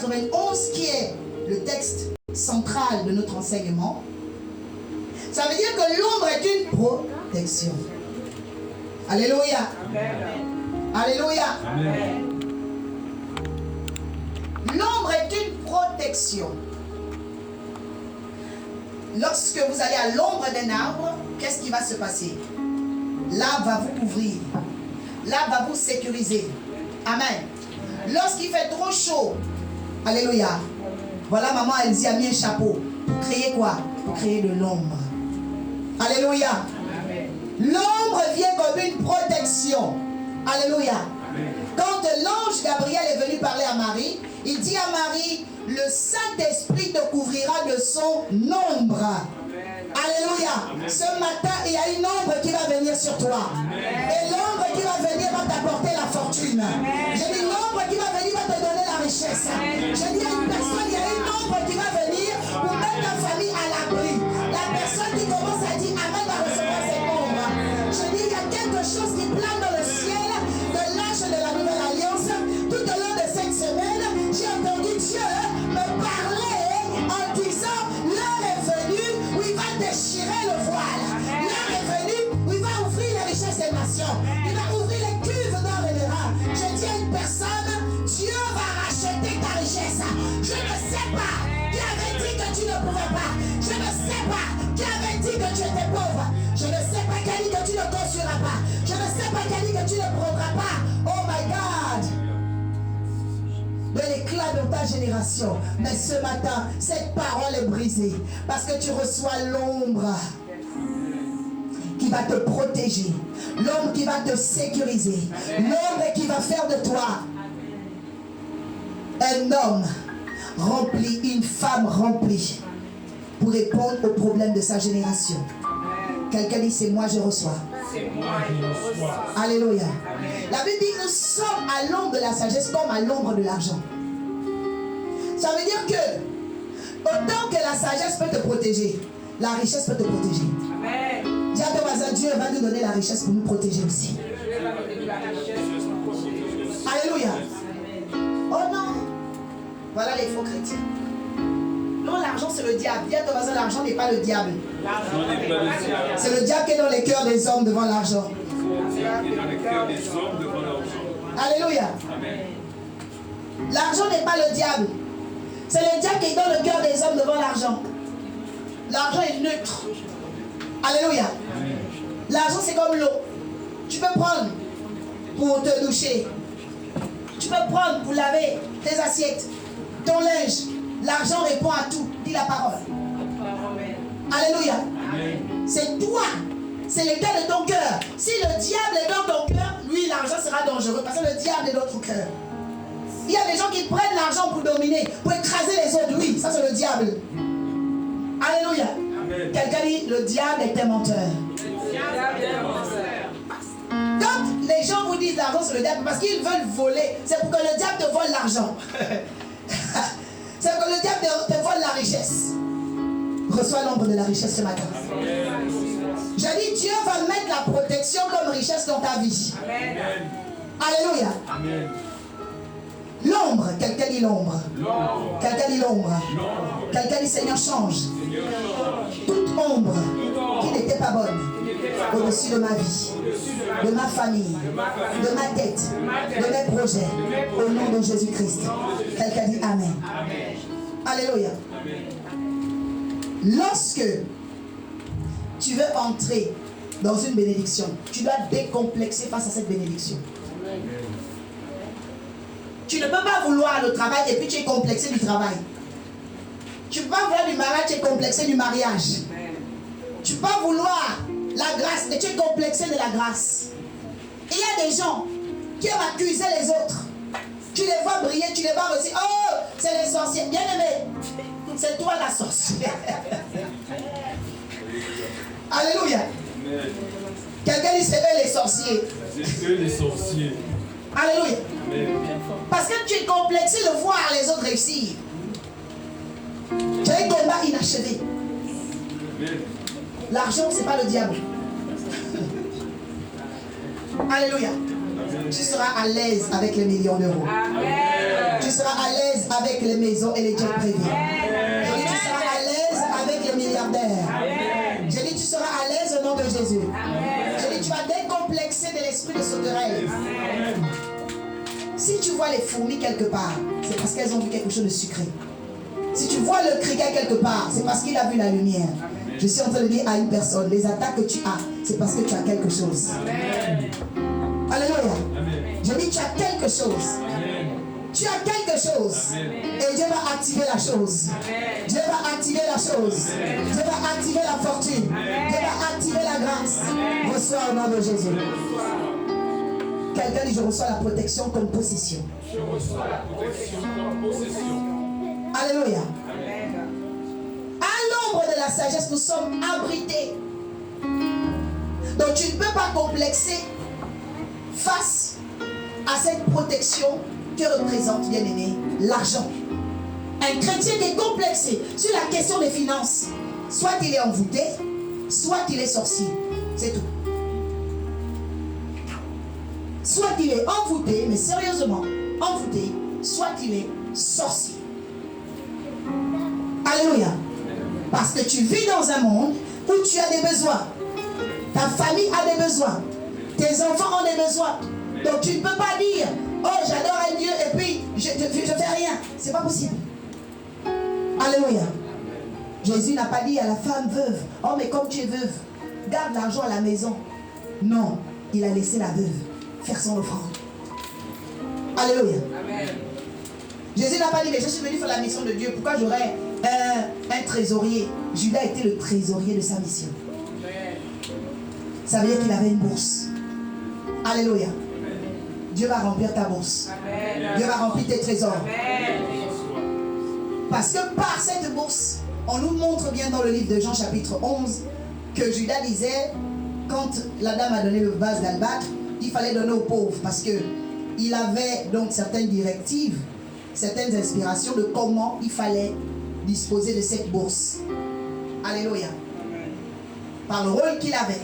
91, qui est le texte central de notre enseignement, ça veut dire que l'ombre est une protection. Alléluia. Amen. Alléluia. Amen. L'ombre est une protection. Lorsque vous allez à l'ombre d'un arbre, qu'est-ce qui va se passer? L'arbre va vous couvrir. L'arbre va vous sécuriser. Amen. Lorsqu'il fait trop chaud, alléluia. Voilà, maman Elsie a mis un chapeau. Pour créer quoi? Pour créer de l'ombre. Alléluia. L'ombre vient comme une protection. Alléluia. Quand l'ange Gabriel est venu parler à Marie, il dit à Marie, le Saint-Esprit te couvrira de son ombre. Alléluia. Ce matin, il y a une ombre qui va venir sur toi. Et l'ombre qui va venir va t'apporter la fortune. J'ai dit l'ombre qui va venir va te donner la richesse. J'ai dit à une personne, il y a une ombre qui va venir pour mettre ta famille à l'abri. La personne qui commence à dire Amen va recevoir cette ombre. Je dis, il y a quelque chose qui plane dans le ciel de l'âge de la nouvelle alliance. Tout au long de cette semaine, j'ai entendu Dieu me parler en disant, l'heure est venue où il va déchirer le voile. L'heure est venue où il va ouvrir les richesses des nations. Il va ouvrir les cuves d'or et de rare. Je dis à une personne, Dieu va racheter ta richesse. Je ne sais pas qui avait dit que tu ne pouvais pas. Je ne sais pas qui avait dit que tu étais pauvre. Je ne sais pas qui a dit que tu ne construiras pas. Je ne sais pas qui a dit que tu ne prendras pas. Oh my God. De l'éclat de ta génération. Mais ce matin, cette parole est brisée. Parce que tu reçois l'ombre qui va te protéger. L'ombre qui va te sécuriser. L'ombre qui va faire de toi un homme rempli, une femme remplie pour répondre aux problèmes de sa génération. Quelqu'un dit, c'est moi je reçois. C'est moi je reçois. Alléluia. La Bible dit, nous sommes à l'ombre de la sagesse comme à l'ombre de l'argent. Ça veut dire que autant que la sagesse peut te protéger, la richesse peut te protéger. Amen. Dis à ton voisin, Dieu va nous donner la richesse pour nous protéger aussi. Alléluia. Oh non. Voilà les faux chrétiens. Non, l'argent c'est le diable. Dis à ton voisin, l'argent n'est pas le diable. C'est le diable qui est dans les cœurs des hommes devant l'argent. Alléluia. L'argent n'est pas le diable. C'est le diable qui est dans le cœur des hommes devant l'argent. L'argent est neutre. Alléluia. L'argent c'est comme l'eau. Tu peux prendre pour te doucher. Tu peux prendre pour laver tes assiettes, ton linge. L'argent répond à tout. Dis la parole. Alléluia. C'est toi. C'est l'état de ton cœur. Si le diable est dans ton cœur, lui, l'argent sera dangereux parce que le diable est dans ton cœur. Il y a des gens qui prennent l'argent pour dominer, pour écraser les autres. Oui, ça c'est le diable. Alléluia. Quelqu'un dit, le diable est un menteur. Quand les gens vous disent l'argent c'est le diable, parce qu'ils veulent voler, c'est pour que le diable te vole l'argent. C'est pour que le diable te vole la richesse. Reçois l'ombre de la richesse ce matin. J'ai dit, Dieu va mettre la protection comme richesse dans ta vie. Amen. Alléluia. Amen. L'ombre, quelqu'un dit l'ombre. Quelqu'un dit l'ombre. Quelqu'un dit Seigneur change. Toute ombre qui n'était pas bonne au-dessus de ma vie, de ma famille, de ma tête, de mes projets, au nom de Jésus-Christ. Quelqu'un dit Amen. Alléluia. Lorsque tu veux entrer dans une bénédiction, tu dois décomplexer face à cette bénédiction. Tu ne peux pas vouloir le travail et puis tu es complexé du travail. Tu ne peux pas vouloir du mariage, tu es complexé du mariage. Tu ne peux pas vouloir la grâce et tu es complexé de la grâce. Il y a des gens qui aiment accuser les autres. Tu les vois briller, tu les vois aussi. Oh, c'est les sorciers. Bien aimé, c'est toi la sorcière. Alléluia. Quelqu'un dit c'est eux les sorciers. C'est eux les sorciers. Alléluia. Parce que tu es complexé de voir les autres réussir. Tu as un combat inachevé. L'argent, ce n'est pas le diable. Alléluia. Tu seras à l'aise avec les millions d'euros. Tu seras à l'aise avec les maisons et les jets privés. Je dis, tu seras à l'aise avec les milliardaires. Je dis, tu seras à l'aise au nom de Jésus. Je dis, tu vas décomplexer de l'esprit de sauterelle. Si tu vois les fourmis quelque part, c'est parce qu'elles ont vu quelque chose de sucré. Si tu vois le criquet quelque part, c'est parce qu'il a vu la lumière. Je suis en train de dire à une personne, les attaques que tu as, c'est parce que tu as quelque chose. Alléluia. Je dis, tu as quelque chose. Tu as quelque chose. Et Dieu va activer la chose. Dieu va activer la chose. Dieu va activer la fortune. Dieu va activer la grâce. Reçois au nom de Jésus. Quelqu'un dit, je reçois la protection comme possession. Je reçois la protection comme possession. Alléluia. À l'ombre de la sagesse, nous sommes abrités. Donc tu ne peux pas complexer face à cette protection que représente, bien aimé, l'argent. Un chrétien qui est complexé sur la question des finances, soit il est envoûté, soit il est sorcier. C'est tout. Soit il est envoûté, mais sérieusement envoûté, soit il est sorcier. Alléluia. Parce que tu vis dans un monde où tu as des besoins. Ta famille a des besoins. Tes enfants ont des besoins. Donc tu ne peux pas dire, oh j'adore un Dieu et puis je ne fais rien. C'est pas possible. Alléluia. Jésus n'a pas dit à la femme veuve, oh mais comme tu es veuve, garde l'argent à la maison. Non, il a laissé la veuve faire son offrande. Alléluia. Amen. Jésus n'a pas dit, mais je suis venu faire la mission de Dieu. Pourquoi j'aurais un trésorier? Judas était le trésorier de sa mission. Ça veut dire qu'il avait une bourse. Alléluia. Amen. Dieu va remplir ta bourse. Amen. Dieu va remplir tes trésors. Amen. Parce que par cette bourse, on nous montre bien dans le livre de Jean chapitre 11 que Judas disait, quand la dame a donné le vase d'albâtre, il fallait donner aux pauvres parce qu'il avait donc certaines directives, certaines inspirations de comment il fallait disposer de cette bourse. Alléluia. Par le rôle qu'il avait.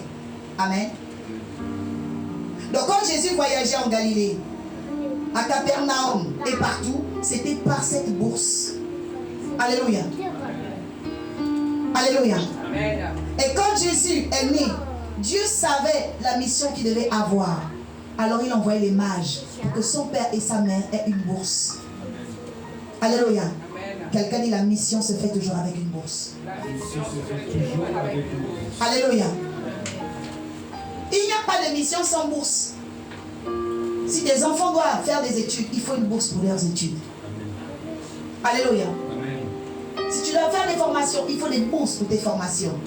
Amen. Donc quand Jésus voyageait en Galilée, à Capernaum et partout, c'était par cette bourse. Alléluia. Alléluia. Et quand Jésus est né, Dieu savait la mission qu'il devait avoir. Alors il envoyait les mages pour que son père et sa mère aient une bourse. Alléluia. Quelqu'un dit la mission se fait toujours avec une bourse. La mission se fait toujours avec une bourse. Alléluia. Il n'y a pas de mission sans bourse. Si tes enfants doivent faire des études, il faut une bourse pour leurs études. Alléluia. Amen. Si tu dois faire des formations, il faut des bourses pour tes formations.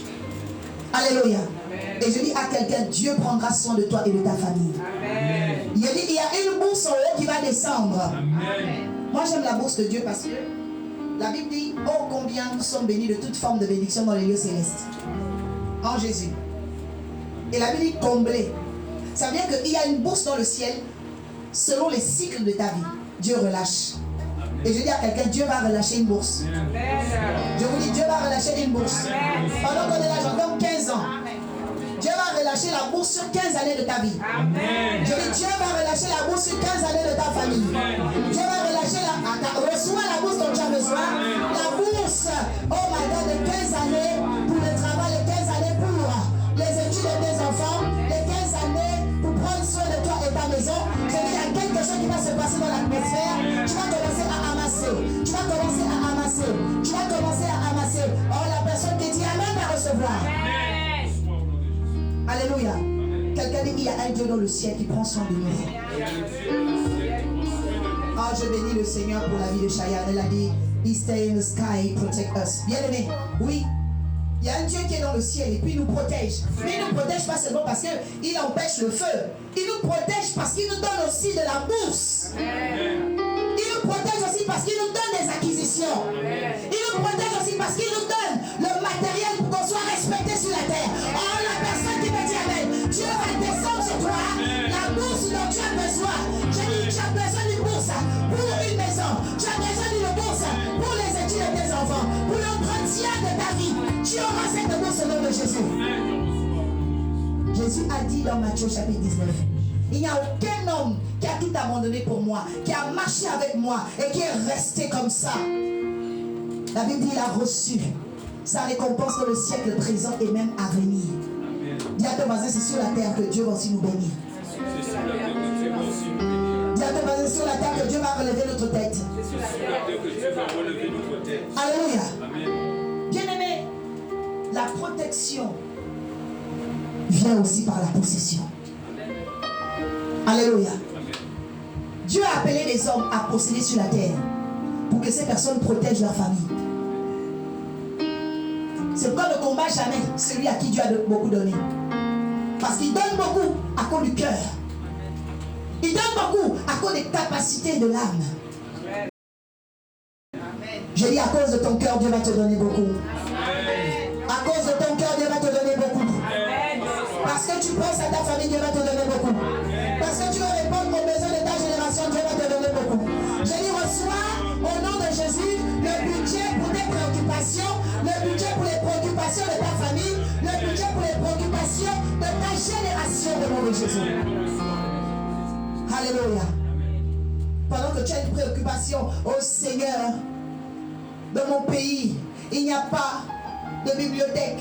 Alléluia. Amen. Et je dis à quelqu'un, Dieu prendra soin de toi et de ta famille. Amen. Il y a une bourse en haut qui va descendre. Amen. Moi j'aime la bourse de Dieu parce que la Bible dit, oh combien nous sommes bénis de toute forme de bénédiction dans les lieux célestes. En Jésus. Et la Bible dit combler. Ça veut dire qu'il y a une bourse dans le ciel selon les cycles de ta vie. Dieu relâche. Et je dis à quelqu'un, Dieu va relâcher une bourse. Je vous dis, Dieu va relâcher une bourse. Pendant qu'on est là, j'entends 15 ans. Dieu va relâcher la bourse sur 15 années de ta vie. Je dis, Dieu va relâcher la bourse sur 15 années de ta famille. Dieu va relâcher reçois la bourse dont tu as besoin. La bourse, oh my God, de 15 années pour le travail, les 15 années pour les études de tes enfants, les 15 années pour prendre soin de toi et ta maison. Je dis, il y a quelque chose qui va se passer dans l'atmosphère. Tu vas commencer à amasser. Tu vas commencer à amasser. Tu vas commencer à amasser. Oh, la personne qui dit Amen va recevoir. Alléluia. Quelqu'un dit, il y a un Dieu dans le ciel qui prend soin de nous. Oh, je bénis le Seigneur pour la vie de Cheyenne. Elle a dit, He stay in the sky, protect us. Bien aimé, oui. Il y a un Dieu qui est dans le ciel et puis il nous protège. Mais il ne nous protège pas seulement parce qu'il empêche le feu. Il nous protège parce qu'il nous donne aussi de la bourse. Il nous protège aussi parce qu'il nous donne des acquisitions. Il nous protège aussi parce qu'il nous donne le matériel pour qu'on soit respecté sur la terre. Oh, la personne qui me dit Amen, Dieu va descendre sur toi la bourse dont tu as besoin. Je dis, tu as besoin d'une bourse pour une maison. Tu as besoin d'une bourse pour les études de tes enfants, pour l'entretien de ta vie. Tu auras cette bourse au nom de Jésus. Jésus a dit dans Matthieu chapitre 19, il n'y a aucun homme qui a tout abandonné pour moi, qui a marché avec moi et qui est resté comme ça. La Bible dit qu'il a reçu sa récompense dans le siècle présent et même à venir. Dis à ton voisin, c'est sur la terre que Dieu va aussi nous bénir. Dis à ton voisin, c'est sur la terre que Dieu va relever notre tête. Alléluia. Bien-aimé, la protection vient aussi par la possession. Alléluia. Dieu a appelé les hommes à posséder sur la terre pour que ces personnes protègent leur famille. C'est pourquoi ne combat jamais celui à qui Dieu a beaucoup donné. Parce qu'il donne beaucoup à cause du cœur. Il donne beaucoup à cause des capacités de l'âme. Je dis à cause de ton cœur, Dieu va te donner beaucoup. À cause de ton cœur, Dieu va te donner beaucoup. Parce que tu penses à ta famille, Dieu va te donner beaucoup. Parce que tu veux répondre aux besoins de ta génération, Dieu va te donner beaucoup. Je dis reçois au nom de Jésus le budget pour tes préoccupations, le budget pour les préoccupations de ta famille, le budget pour les préoccupations de ta génération au nom de Jésus. Alléluia. Pendant que tu as une préoccupation, oh Seigneur, dans mon pays, il n'y a pas de bibliothèque.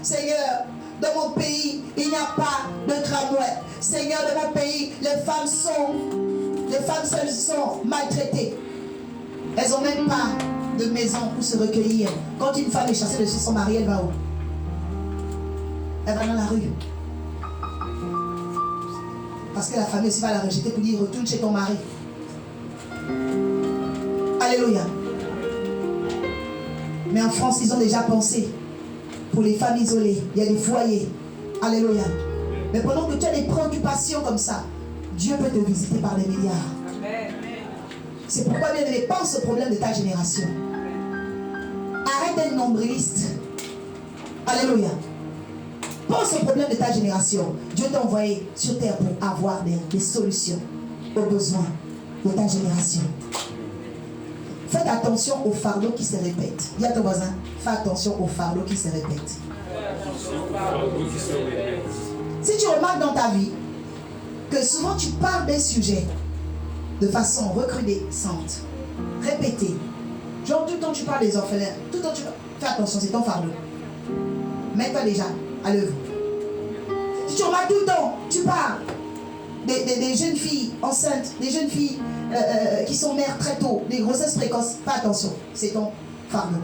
Seigneur, dans mon pays, il n'y a pas de tramway. Seigneur, dans mon pays, les femmes seules sont maltraitées. Elles n'ont même pas de maison pour se recueillir. Quand une femme est chassée de chez son mari, elle va où? Elle va dans la rue. Parce que la famille aussi va la rejeter pour dire retourne chez ton mari. Alléluia. Mais en France, ils ont déjà pensé pour les femmes isolées. Il y a des foyers. Alléluia. Mais pendant que tu as des préoccupations comme ça, Dieu peut te visiter par des milliards. C'est pourquoi, bien aimé, pense au problème de ta génération. Arrête d'être nombriliste. Alléluia. Pense au problème de ta génération. Dieu t'a envoyé sur terre pour avoir des solutions aux besoins de ta génération. Faites attention aux fardeaux qui se répètent. Dis à ton voisin, fais attention aux fardeaux qui se répètent. Si tu remarques dans ta vie que souvent tu parles des sujets de façon recrudescente, répétée, genre tout le temps tu parles des orphelins, tout le temps tu parles, fais attention, c'est ton fardeau. Mets-toi déjà à l'œuvre. Si tu remarques tout le temps, tu parles des jeunes filles enceintes, des jeunes filles qui sont mères très tôt, des grossesses précoces, fais attention, c'est ton fardeau.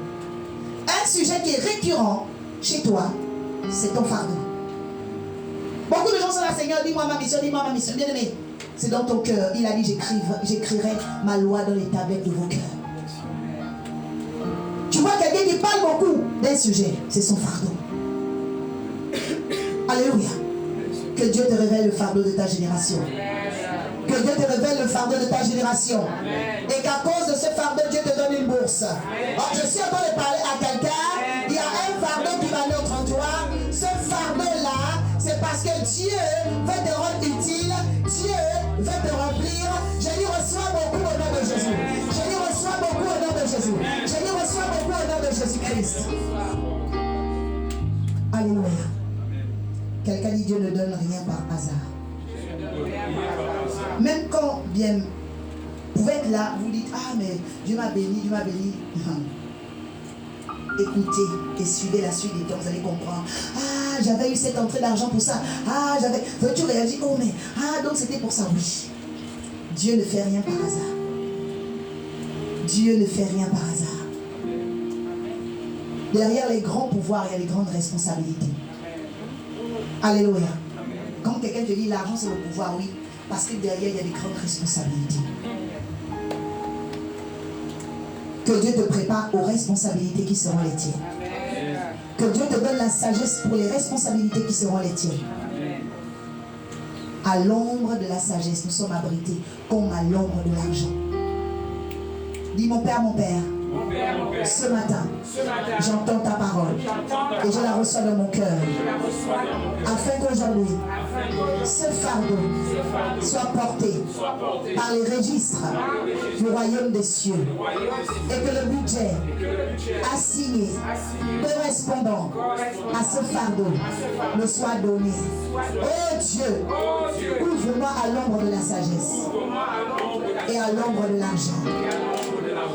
Un sujet qui est récurrent chez toi, c'est ton fardeau. Beaucoup de gens sont là, Seigneur, dis-moi ma mission, bien aimé. C'est dans ton cœur. Il a dit, j'écrirai ma loi dans les tablettes de vos cœurs. Tu vois quelqu'un qui parle beaucoup d'un sujet, c'est son fardeau. Alléluia. Que Dieu te révèle le fardeau de ta génération. Que Dieu te révèle le fardeau de ta génération. Et qu'à cause de ce fardeau, Dieu te donne une bourse. Alors, je suis en train de parler à quelqu'un. Il y a un fardeau qui va naître en toi. Ce fardeau-là, c'est parce que Dieu veut te rendre utile. Dieu veut te remplir. Je lui reçois beaucoup au nom de Jésus. Je lui reçois beaucoup au nom de Jésus. Je lui reçois beaucoup au nom de Jésus-Christ. Alléluia. Quelqu'un dit Dieu ne donne rien par hasard. Même quand bien, vous pouvez être là, vous dites, ah mais Dieu m'a béni, Dieu m'a béni. Écoutez et suivez la suite des temps, vous allez comprendre. Ah, j'avais eu cette entrée d'argent pour ça. Ah, j'avais... Tu réagis, oh mais, ah donc c'était pour ça, oui. Dieu ne fait rien par hasard. Dieu ne fait rien par hasard. Derrière les grands pouvoirs, il y a les grandes responsabilités. Alléluia. Quand quelqu'un te dit l'argent c'est le pouvoir, oui, parce que derrière il y a des grandes responsabilités. Que Dieu te prépare aux responsabilités qui seront les tiennes. Que Dieu te donne la sagesse pour les responsabilités qui seront les tiennes. À l'ombre de la sagesse, nous sommes abrités comme à l'ombre de l'argent. Dis mon Père, ce matin, j'entends ta parole et je la reçois dans mon cœur. Afin qu'aujourd'hui, ce fardeau soit porté par les registres du royaume des cieux et que le budget assigné correspondant à ce fardeau me soit donné. Oh Dieu, ouvre-moi à l'ombre de la sagesse et à l'ombre de l'argent,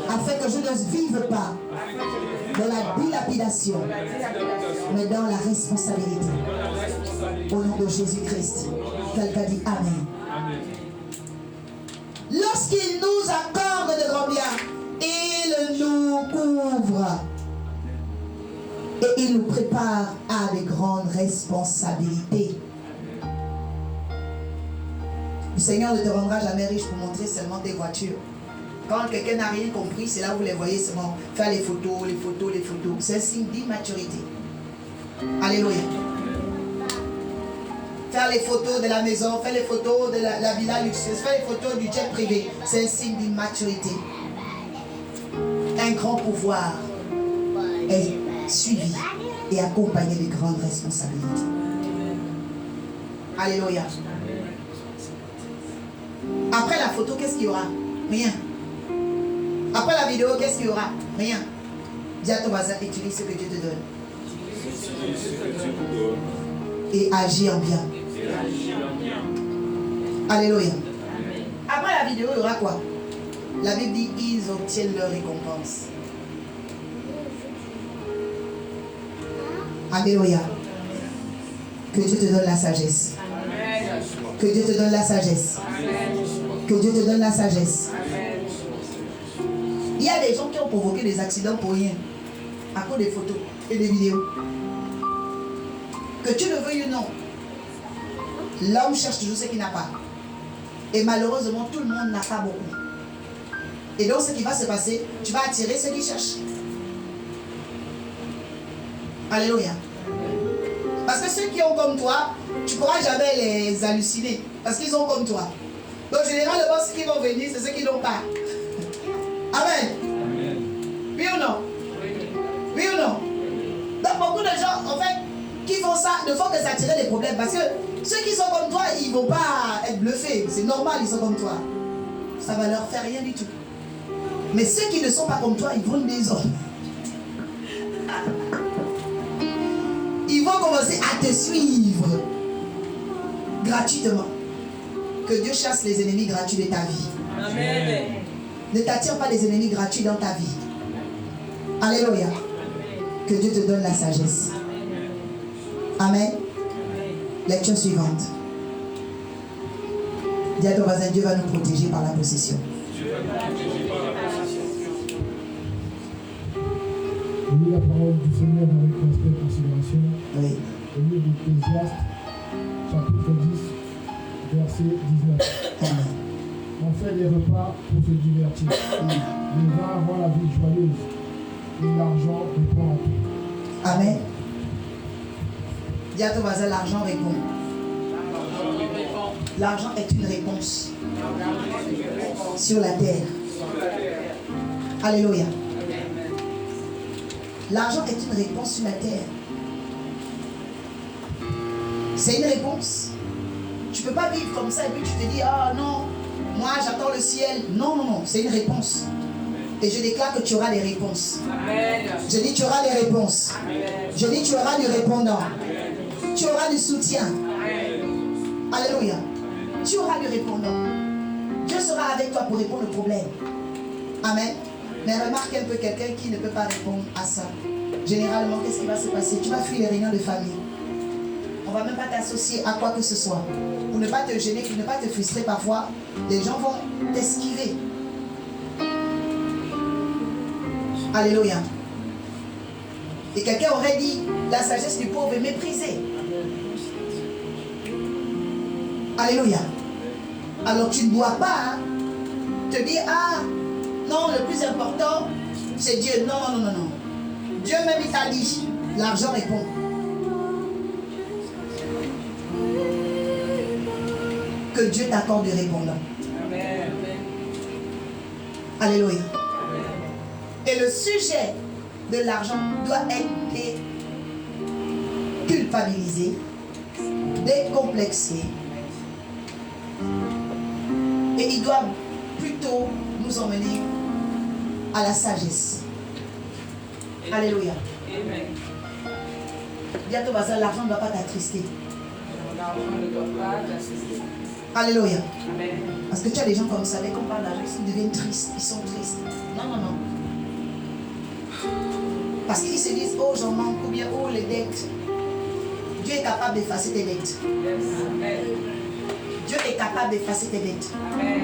afin que je ne vive pas dans la dilapidation, mais dans la responsabilité. Au nom de Jésus-Christ, quelqu'un dit Amen. Lorsqu'il nous accorde de grands biens, il nous couvre et il nous prépare à de grandes responsabilités. Le Seigneur ne te rendra jamais riche pour montrer seulement tes voitures. Quand quelqu'un n'a rien compris, c'est là où vous les voyez seulement faire les photos. C'est un signe d'immaturité. Alléluia. Faire les photos de la maison, faire les photos de la villa luxueuse, faire les photos du jet privé, c'est un signe d'immaturité. Un grand pouvoir est suivi et accompagné de grandes responsabilités. Alléluia. Après la photo, qu'est-ce qu'il y aura? Rien. Après la vidéo, qu'est-ce qu'il y aura? Rien. Dis à ton voisin, utilise ce que Dieu te donne. Et agis en bien. Alléluia. Après la vidéo, il y aura quoi? La Bible dit, ils obtiennent leur récompense. Alléluia. Que Dieu te donne la sagesse. Que Dieu te donne la sagesse. Que Dieu te donne la sagesse. Il y a des gens qui ont provoqué des accidents pour rien, à cause des photos et des vidéos. Que tu le veuilles ou non, l'homme cherche toujours ce qu'il n'a pas. Et malheureusement, tout le monde n'a pas beaucoup. Et donc, ce qui va se passer, tu vas attirer ceux qui cherchent. Alléluia. Parce que ceux qui ont comme toi, tu ne pourras jamais les halluciner. Parce qu'ils ont comme toi. Donc, généralement, ceux qui vont venir, c'est ceux qui n'ont pas. Amen. Oui ou non? Oui ou non? Donc, beaucoup de gens, en fait, qui font ça, ne font que s'attirer des problèmes. Parce que ceux qui sont comme toi, ils ne vont pas être bluffés. C'est normal, ils sont comme toi. Ça ne va leur faire rien du tout. Mais ceux qui ne sont pas comme toi, ils vont des hommes. Ils vont commencer à te suivre gratuitement. Que Dieu chasse les ennemis gratuits de ta vie. Amen. Ne t'attire pas les ennemis gratuits dans ta vie. Alléluia. Que Dieu te donne la sagesse. Amen. Lecture suivante. Dis à ton voisin, Dieu va nous protéger par la possession. Lis la parole du Seigneur avec respect et considération. Oui. Au livre d'Ecclésiaste, chapitre 10, verset 19. Amen. On fait des repas pour se divertir. Le vin rend la vie joyeuse. Et l'argent répond à tout. Amen. Dis à ton voisin, l'argent répond. L'argent est une réponse sur la terre. Alléluia. L'argent est une réponse sur la terre. C'est une réponse. Tu ne peux pas vivre comme ça et puis tu te dis, ah non, moi j'attends le ciel. Non, non, non, c'est une réponse. Et je déclare que tu auras des réponses. Amen. Je dis, tu auras des réponses. Amen. Je dis, tu auras du répondant. Amen. Tu auras du soutien. Amen. Alléluia. Tu auras du répondant. Dieu sera avec toi pour répondre au problème. Amen. Mais remarque un peu quelqu'un qui ne peut pas répondre à ça. Généralement, qu'est-ce qui va se passer? Tu vas fuir les réunions de famille. On ne va même pas t'associer à quoi que ce soit. Pour ne pas te gêner, pour ne pas te frustrer parfois, les gens vont t'esquiver. Alléluia. Et quelqu'un aurait dit, la sagesse du pauvre est méprisée. Alléluia. Alors tu ne dois pas te dire, ah, non, le plus important, c'est Dieu. Non, non, non, non. Dieu même, il t'a dit, l'argent répond. Que Dieu t'accorde du répondant. Amen. Alléluia. Et le sujet de l'argent doit être culpabilisé décomplexer. Et il doit plutôt nous emmener à la sagesse. Alléluia. Amen. Bientôt, l'argent ne doit pas t'attrister. L'argent ne doit pas t'assister. Alléluia. Amen. Parce que tu as des gens comme ça, dès qu'on parle d'argent, ils deviennent tristes, ils sont tristes. Non, non, non. Parce qu'ils se disent, oh j'en manque, ou bien, oh les dettes. Dieu est capable d'effacer tes dettes. Amen. Dieu est capable d'effacer tes dettes. Amen.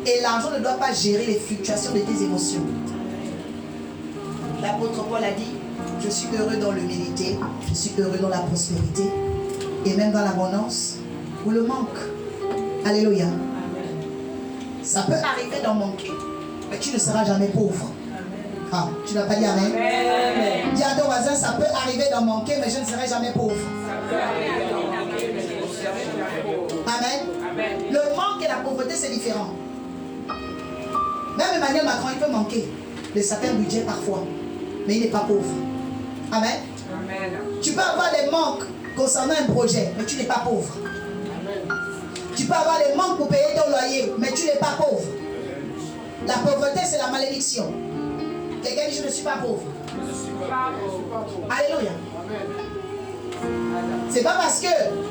Et l'argent ne doit pas gérer les fluctuations de tes émotions. L'apôtre Paul a dit, je suis heureux dans l'humilité, je suis heureux dans la prospérité, et même dans l'abondance ou le manque. Alléluia. Ça peut arriver d'en manquer, mais tu ne seras jamais pauvre. Ah, tu n'as pas dit amen? Amen. Dis à ton voisin, ça peut arriver d'en manquer, mais je ne serai jamais pauvre. Amen. Amen. Le manque et la pauvreté, c'est différent. Même Emmanuel Macron, il peut manquer de certains budgets parfois, mais il n'est pas pauvre. Amen. Amen. Tu peux avoir des manques concernant un projet, mais tu n'es pas pauvre. Tu peux avoir des manques pour payer ton loyer, mais tu n'es pas pauvre. La pauvreté, c'est la malédiction. Quelqu'un dit, je ne suis pas pauvre. Alléluia. C'est pas parce que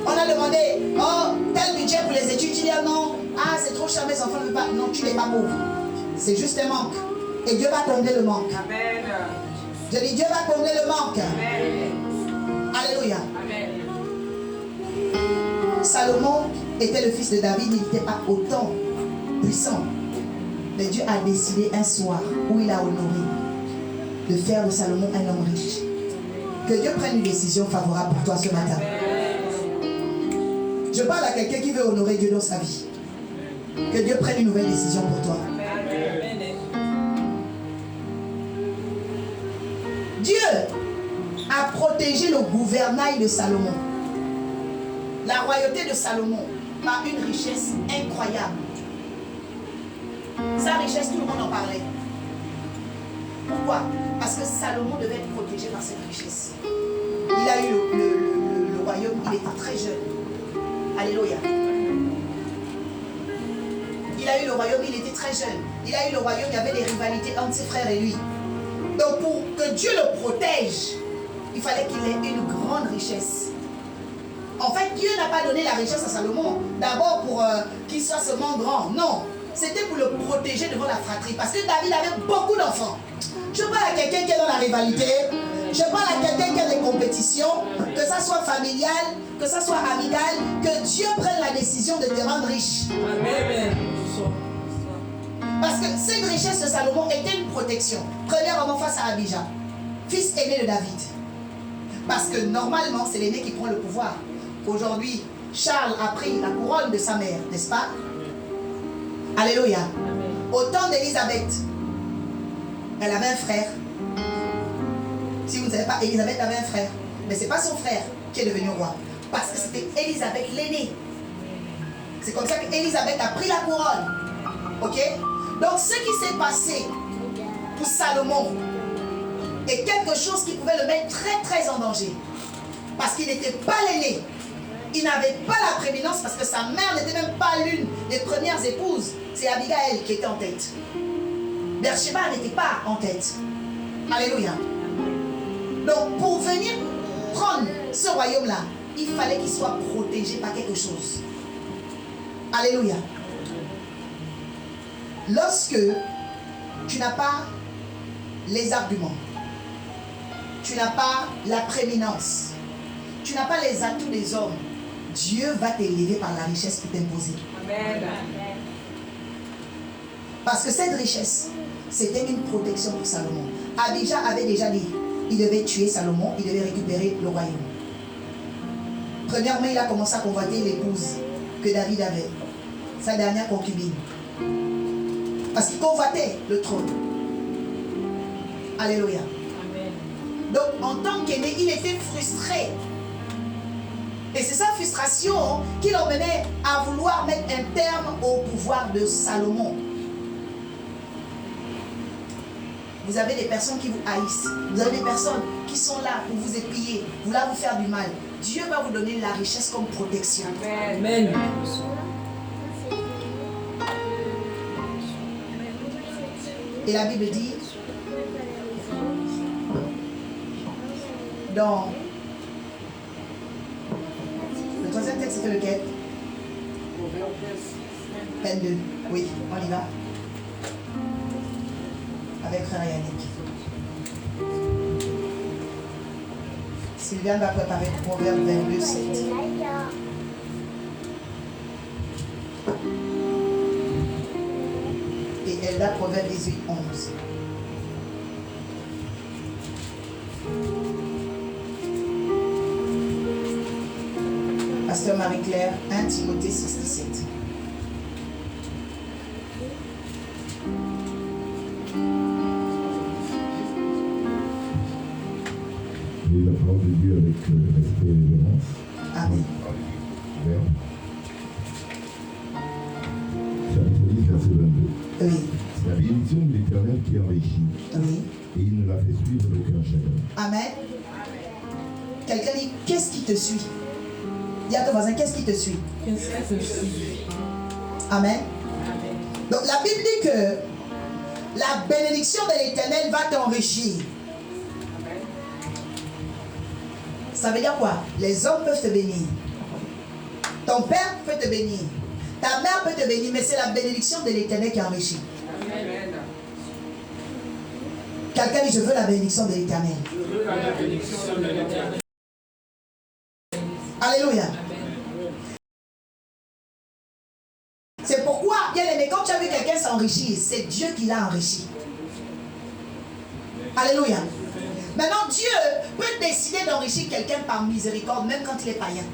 on a demandé, oh, tel budget pour les études, tu dis, ah non, ah, c'est trop cher, mes enfants ne veulent pas. Non, tu n'es pas pauvre. C'est juste un manque. Et Dieu va combler le manque. Amen. Je dis, Dieu va combler le manque. Amen. Alléluia. Amen. Salomon était le fils de David, il n'était pas autant puissant. Mais Dieu a décidé un soir où il a honoré de faire de Salomon un homme riche. Que Dieu prenne une décision favorable pour toi ce matin. Je parle à quelqu'un qui veut honorer Dieu dans sa vie. Que Dieu prenne une nouvelle décision pour toi. Dieu a protégé le gouvernail de Salomon, la royauté de Salomon, par une richesse incroyable. Sa richesse, tout le monde en parlait. Pourquoi? Parce que Salomon devait être protégé par cette richesse. Il a eu le royaume, il était très jeune. Alléluia. Il a eu le royaume, il était très jeune. Il a eu le royaume, il y avait des rivalités entre ses frères et lui. Donc pour que Dieu le protège, il fallait qu'il ait une grande richesse. En fait, Dieu n'a pas donné la richesse à Salomon d'abord pour qu'il soit seulement grand. Non, c'était pour le protéger devant la fratrie. Parce que David avait beaucoup d'enfants. Je parle à quelqu'un qui est dans la rivalité. Je parle à quelqu'un qui a des compétitions, que ça soit familial, que ça soit amical, que Dieu prenne la décision de te rendre riche. Amen. Parce que cette richesse de Salomon était une protection. Premièrement face à Abijah, fils aîné de David. Parce que normalement, c'est l'aîné qui prend le pouvoir. Aujourd'hui, Charles a pris la couronne de sa mère, n'est-ce pas? Alléluia. Au temps d'Élisabeth, elle avait un frère. Si vous ne savez pas, Élisabeth avait un frère. Mais ce n'est pas son frère qui est devenu roi. Parce que c'était Élisabeth l'aînée. C'est comme ça qu'Élisabeth a pris la couronne. Ok? Donc ce qui s'est passé pour Salomon est quelque chose qui pouvait le mettre très très en danger. Parce qu'il n'était pas l'aîné. Il n'avait pas la prééminence parce que sa mère n'était même pas l'une des premières épouses. C'est Abigail qui était en tête. Bersheba n'était pas en tête. Alléluia. Donc pour venir prendre ce royaume-là, il fallait qu'il soit protégé par quelque chose. Alléluia. Lorsque tu n'as pas les arguments, tu n'as pas la prééminence, tu n'as pas les atouts des hommes, Dieu va t'élever par la richesse pour t'imposer. Amen. Parce que cette richesse, c'était une protection pour Salomon. Abijah avait déjà dit, il devait tuer Salomon, il devait récupérer le royaume. Premièrement, il a commencé à convoiter l'épouse que David avait, sa dernière concubine. Parce qu'il convoitait le trône. Alléluia. Amen. Donc, en tant qu'aîné, il était frustré. Et c'est sa frustration qui l'emmenait à vouloir mettre un terme au pouvoir de Salomon. Vous avez des personnes qui vous haïssent. Vous avez des personnes qui sont là pour vous épier, vouloir vous faire du mal. Dieu va vous donner la richesse comme protection. Amen. Et la Bible dit, dans le troisième texte, c'était lequel? 22. Oui, on y va. Avec frère Yannick. Sylviane va préparer le proverbe 22, 7. Et elle a proverbe 18, 11. Pasteur Marie-Claire, 1 Timothée 6, 17. Et la parole de Dieu avec respect et révérence. Amen. Verbe. Chapitre 10, verset 22. Oui, C'est la bénédiction de l'Éternel qui enrichit, oui. et il ne la fait suivre d'aucun chagrin. Amen. Quelqu'un dit, qu'est-ce qui te suit? Dis à ton voisin, qu'est-ce qui te suit? Qu'est-ce que je suis? Amen. Amen. Donc la Bible dit que la bénédiction de l'Éternel va t'enrichir. Ça veut dire quoi? Les hommes peuvent te bénir. Ton père peut te bénir. Ta mère peut te bénir, mais c'est la bénédiction de l'Éternel qui enrichit. Amen. Quelqu'un dit, je veux la bénédiction de l'Éternel. Je veux la bénédiction de l'Éternel. Alléluia. Amen. C'est pourquoi, bien aimé, quand tu as vu quelqu'un s'enrichir, c'est Dieu qui l'a enrichi. Alléluia. Maintenant, Dieu peut décider d'enrichir quelqu'un par miséricorde, même quand il est païen.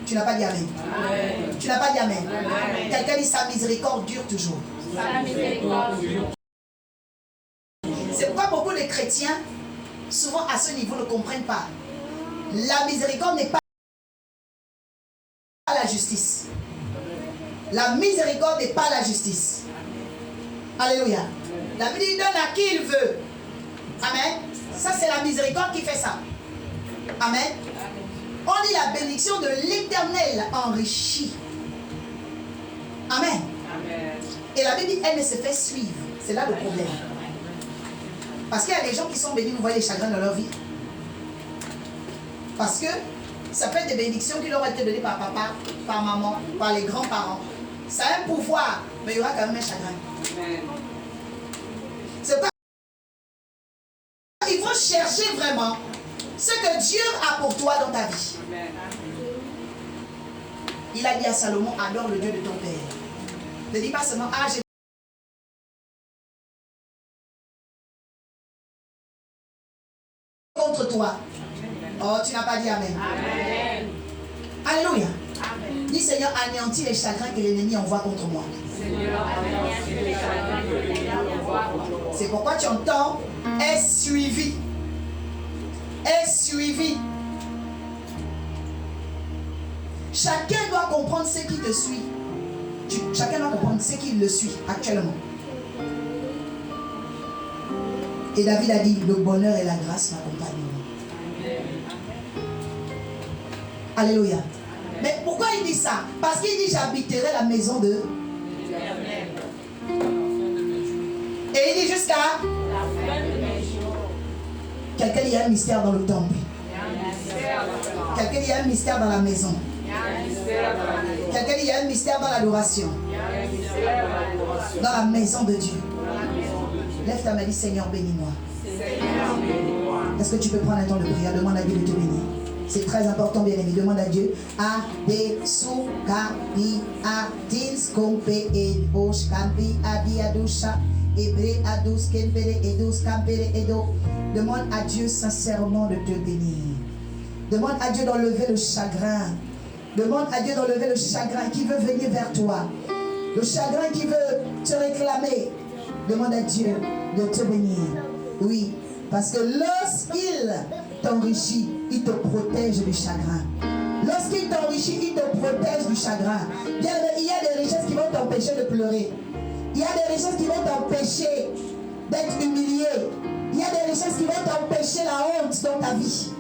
Tu n'as pas dit Amen. Amen. Tu n'as pas dit Amen. Amen. Quelqu'un dit sa miséricorde dure toujours. Sa miséricorde dure. C'est pourquoi beaucoup de chrétiens, souvent à ce niveau, ne comprennent pas. La miséricorde n'est pas la justice. La miséricorde n'est pas la justice. Alléluia. La Bible dit, donne à qui il veut. Amen. Ça, c'est la miséricorde qui fait ça. Amen. On dit la bénédiction de l'Éternel enrichit. Amen. Amen. Et la Bible dit, elle ne se fait suivre. C'est là le problème. Parce qu'il y a des gens qui sont bénis, vous voyez les chagrins dans leur vie. Parce que ça peut être des bénédictions qui leur ont été données par papa, par maman, par les grands-parents. Ça a un pouvoir, mais il y aura quand même un chagrin. Amen. C'est pas. Il faut chercher vraiment ce que Dieu a pour toi dans ta vie. Amen. Il a dit à Salomon, adore le Dieu de ton père. Ne dis pas seulement, ah, j'ai contre toi. Oh, tu n'as pas dit Amen. Amen. Alléluia. Amen. Dis Seigneur, anéantis les chagrins que l'ennemi envoie contre moi. Seigneur, anéantis les chagrins que l'ennemi envoie contre moi. C'est pourquoi tu entends, est suivi. Est suivi. Chacun doit comprendre ce qui te suit. Chacun doit comprendre ce qui le suit actuellement. Et David a dit, le bonheur et la grâce m'accompagnent. Alléluia. Mais pourquoi il dit ça? Parce qu'il dit, j'habiterai la maison de... Et il dit jusqu'à... Quelqu'un dit, il y a un mystère dans le temple. Quelqu'un dit, il y a un mystère dans la maison. Quelqu'un dit, il y a un mystère dans l'adoration. Dans la maison de Dieu. Lève ta main et dis, Seigneur, bénis-moi. Est-ce que tu peux prendre un temps de prière? Demande à Dieu de te bénir. C'est très important, bien aimé. Demande à Dieu. Demande à Dieu sincèrement de te bénir. Demande à Dieu d'enlever le chagrin. Demande à Dieu d'enlever le chagrin qui veut venir vers toi. Le chagrin qui veut te réclamer. Demande à Dieu de te bénir. Oui, parce que lorsqu'il t'enrichit, il te protège du chagrin. Lorsqu'il t'enrichit, il te protège du chagrin. Bien, il y a des richesses qui vont t'empêcher de pleurer. Il y a des richesses qui vont t'empêcher d'être humilié. Il y a des richesses qui vont t'empêcher la honte dans ta vie.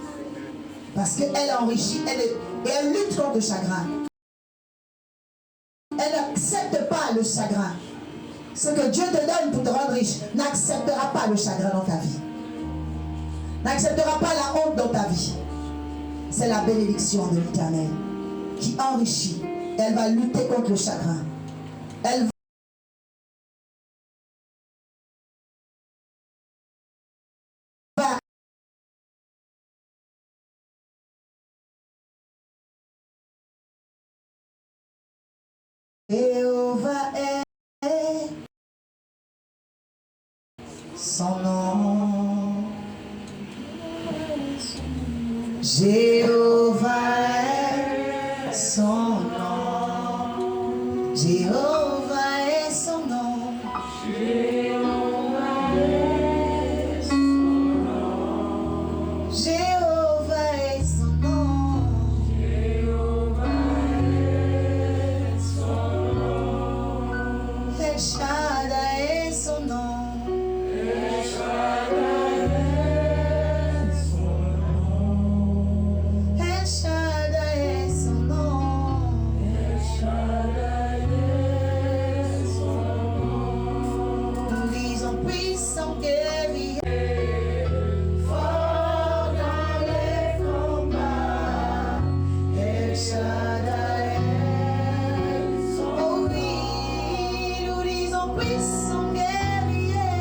Parce qu'elle est enrichie et elle lutte contre le chagrin. Elle n'accepte pas le chagrin. Ce que Dieu te donne pour te rendre riche n'acceptera pas le chagrin dans ta vie. N'acceptera pas la honte dans ta vie. C'est la bénédiction de l'Éternel qui enrichit. Elle va lutter contre le chagrin. Elle va Jéhovah est son nom. Jéhovah est son nom. Jéhovah est son nom. Jéhovah est son nom. Jéhovah est son nom. Jéhovah est son nom. El Shaddai est son nom. El Shaddai est son nom. El Shaddai est son nom. El Shaddai est son nom. Nous disons puissant guerrier, fort dans les combats. El Shaddai est son nom. Oh oui, nous disons puissant guerrier,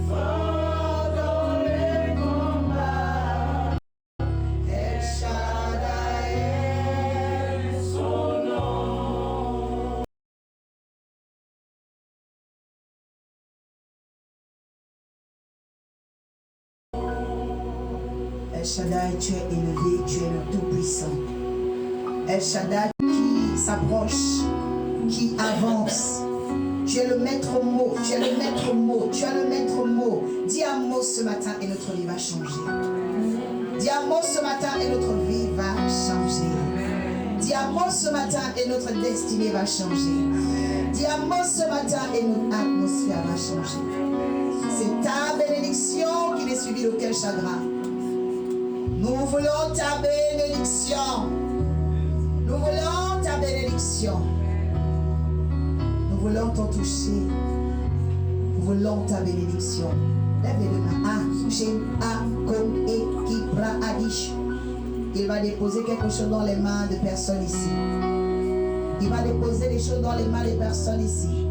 fort dans les combats. El Shaddai est son nom. El Shaddai, tu es élevé, tu es le Tout-Puissant. El Shaddai qui s'approche, qui avance. Tu es le maître mot, tu es le maître mot, tu as le maître mot. Dis un mot ce matin et notre vie va changer. Dis un mot ce matin et notre vie va changer. Dis un mot ce matin et notre destinée va changer. Dis un mot ce matin et notre atmosphère va changer. C'est ta bénédiction qui n'est suivie d'aucun chagrin. Nous voulons ta bénédiction. Nous voulons ta bénédiction. Nous voulons t'en toucher. Nous voulons ta bénédiction. Lève les deux mains. Il va déposer quelque chose dans les mains de personnes ici. Il va déposer des choses dans les mains des personnes ici.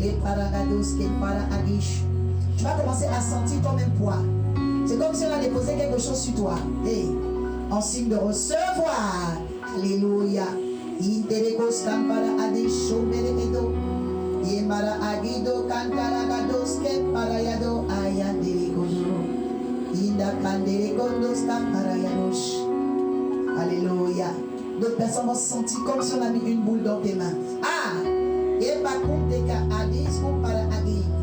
Les paragados, les paradish. Tu vas commencer à sentir comme un poids. C'est comme si on a déposé quelque chose sur toi. Hey, en signe de recevoir. Alléluia. Interégos campara adisho merekedo. Yemara agido cantaragados que parayado ayanderegodo. Inda canderegondos camparayados. Alléluia. D'autres personnes vont se sentir comme si on a mis une boule dans tes mains. Ah! Yeba kunteka adis kumpara agido.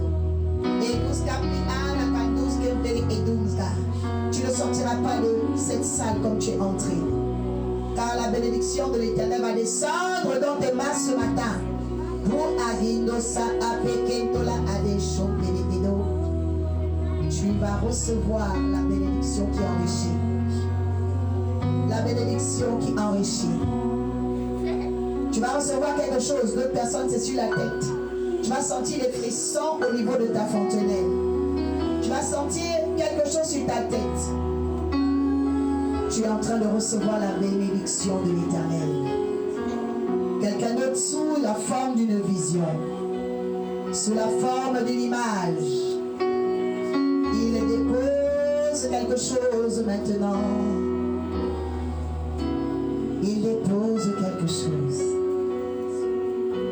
Egus capi ana candus kemperi edumska. Tu ne sortiras pas de cette salle comme tu es entré. Car la bénédiction de l'Éternel va descendre dans tes mains ce matin. Pour agindosa apekentola adeshon benekedo. Tu vas recevoir la bénédiction qui enrichit. La bénédiction qui enrichit. Tu vas recevoir quelque chose. D'autres personnes, c'est sur la tête. Tu vas sentir les frissons au niveau de ta fontenelle. Tu vas sentir quelque chose sur ta tête. Tu es en train de recevoir la bénédiction de l'Éternel. Quelqu'un d'autre sous la forme d'une vision, sous la forme d'une image. Il dépose quelque chose maintenant. Il dépose quelque chose.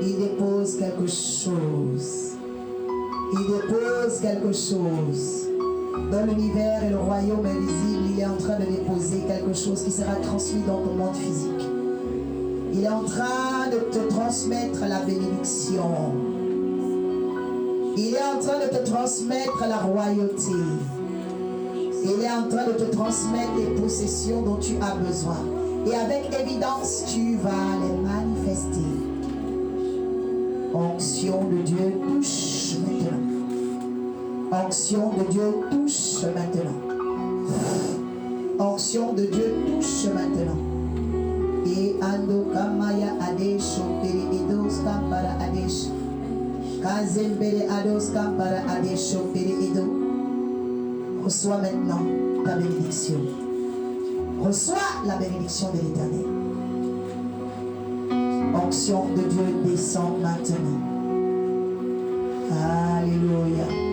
Il dépose quelque chose. Il dépose quelque chose. Dans l'univers et le royaume invisible, il est en train de déposer quelque chose qui sera transmis dans ton monde physique. Il est en train de te transmettre la bénédiction. Il est en train de te transmettre la royauté. Il est en train de te transmettre les possessions dont tu as besoin. Et avec évidence, tu vas les manifester. Onction de Dieu touche maintenant. Onction de Dieu touche maintenant. Onction de Dieu touche maintenant. Et ando kamaya adesh pere edos kampara adesh. Kazembere ados kampara adesh pere edo. Reçois maintenant ta bénédiction. Reçois la bénédiction de l'Éternel. Onction de Dieu descend maintenant. Alléluia.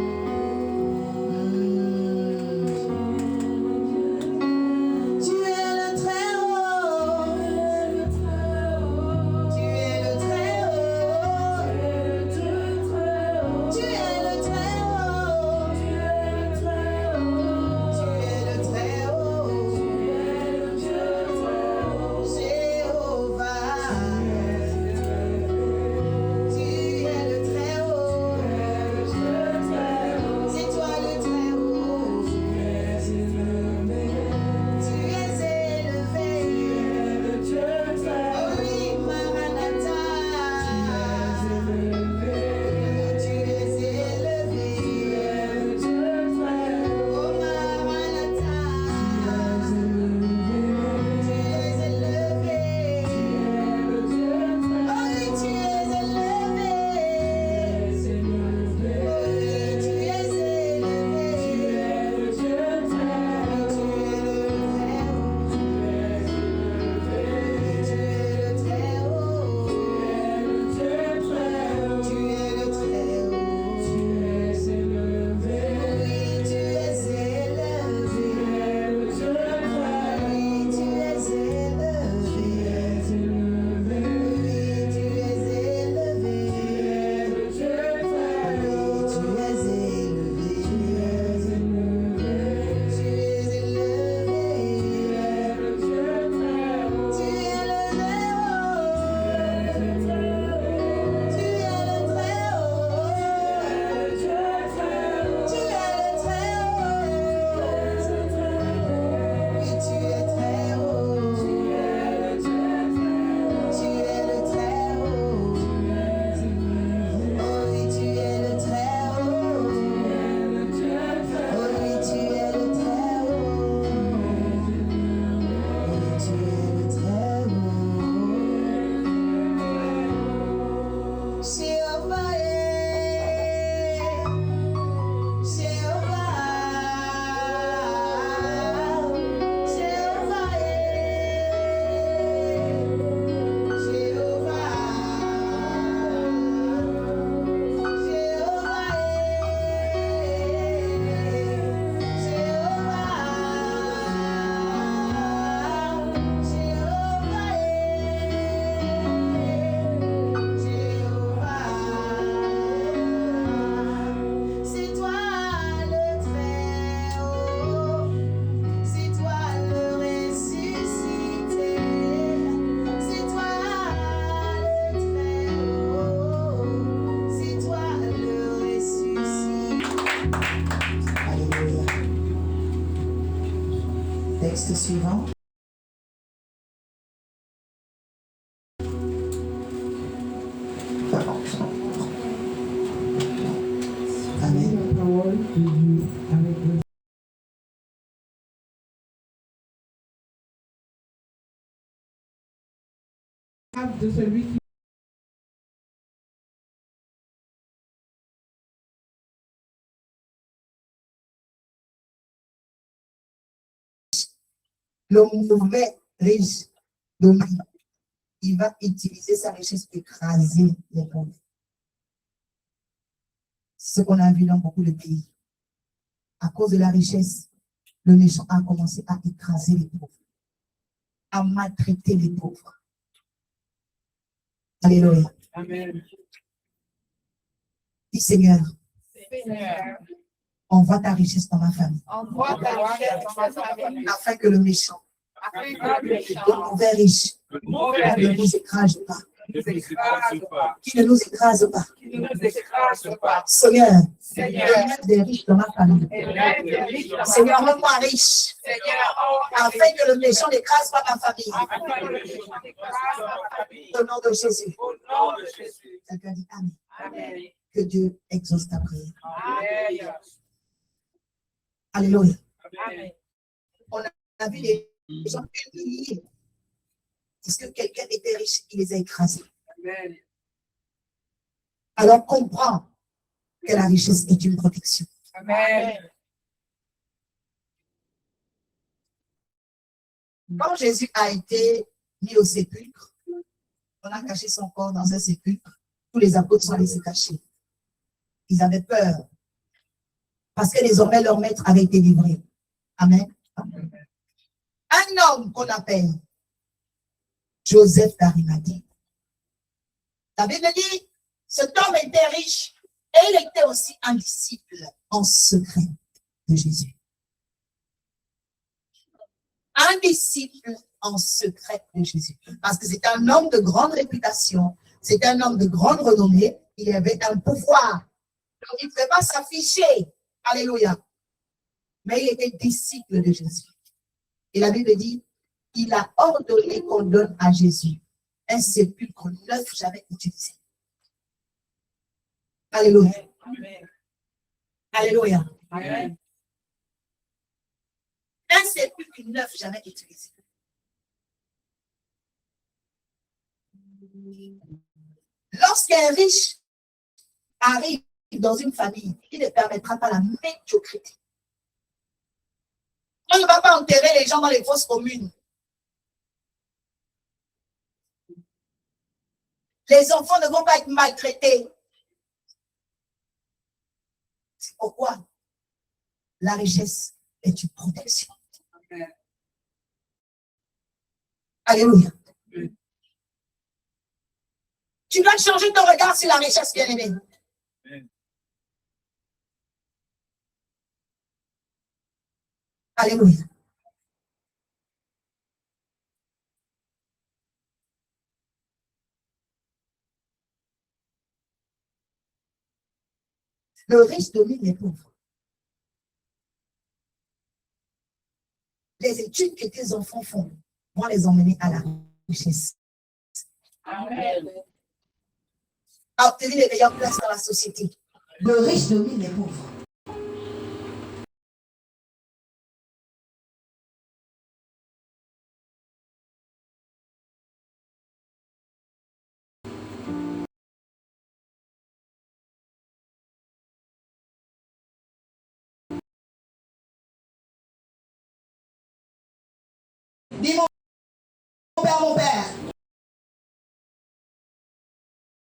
Texte suivant. Amen. La parole de Dieu avec le de celui qui Le mauvais riche domine. Il va utiliser sa richesse pour écraser les pauvres. C'est ce qu'on a vu dans beaucoup de pays. À cause de la richesse, le méchant a commencé à écraser les pauvres, à maltraiter les pauvres. Alléluia. Amen. Dis Seigneur, Seigneur, envoie ta richesse dans ma famille, envoie ta richesse dans ma famille, afin que le méchant, afin que le méchant, le mauvais riche, mauvais ne riche, nous écrase pas, ne nous écrase pas, qui ne nous écrase pas. qui ne nous écrase pas. Seigneur, Seigneur, élève des riches dans ma famille. élève les riches dans ma Seigneur, famille. rends-moi riche, Seigneur, envoie afin que le méchant n'écrase pas ma famille. afin que le méchant n'écrase pas ma famille. Au nom de Jésus. Au nom de Jésus. Quelqu'un dit Amen. Amen. Que Dieu exauce ta prière. Amen. Alléluia. Amen. On a vu des gens humiliés. Parce que quelqu'un était riche, il les a écrasés. Amen. Alors comprends que la richesse est une protection. Amen. Quand Jésus a été mis au sépulcre, on a caché son corps dans un sépulcre. Tous les apôtres sont allés se cacher. Ils avaient peur. Parce que désormais leur maître avait été livré. Amen. Un homme qu'on appelle Joseph d'Arimathie. La Bible dit, cet homme était riche et il était aussi un disciple en secret de Jésus. Un disciple en secret de Jésus. Parce que c'est un homme de grande réputation, c'est un homme de grande renommée, il avait un pouvoir. Donc il ne pouvait pas s'afficher. Alléluia. Mais il était disciple de Jésus. Et la Bible dit, il a ordonné qu'on donne à Jésus un sépulcre neuf jamais utilisé. Alléluia. Amen. Alléluia. Amen. Un sépulcre neuf jamais utilisé. Lorsqu'un riche arrive dans une famille, il ne permettra pas la médiocrité. On ne va pas enterrer les gens dans les fosses communes. Les enfants ne vont pas être maltraités. C'est pourquoi la richesse est une protection. Amen. Alléluia. Oui. Tu dois changer ton regard sur la richesse, bien-aimé. Amen. Alléluia. Le riche domine les pauvres. Les études que tes enfants font vont les emmener à la richesse. Amen. À obtenir les meilleures places dans la société. Le riche domine les pauvres. Dis mon père, mon père.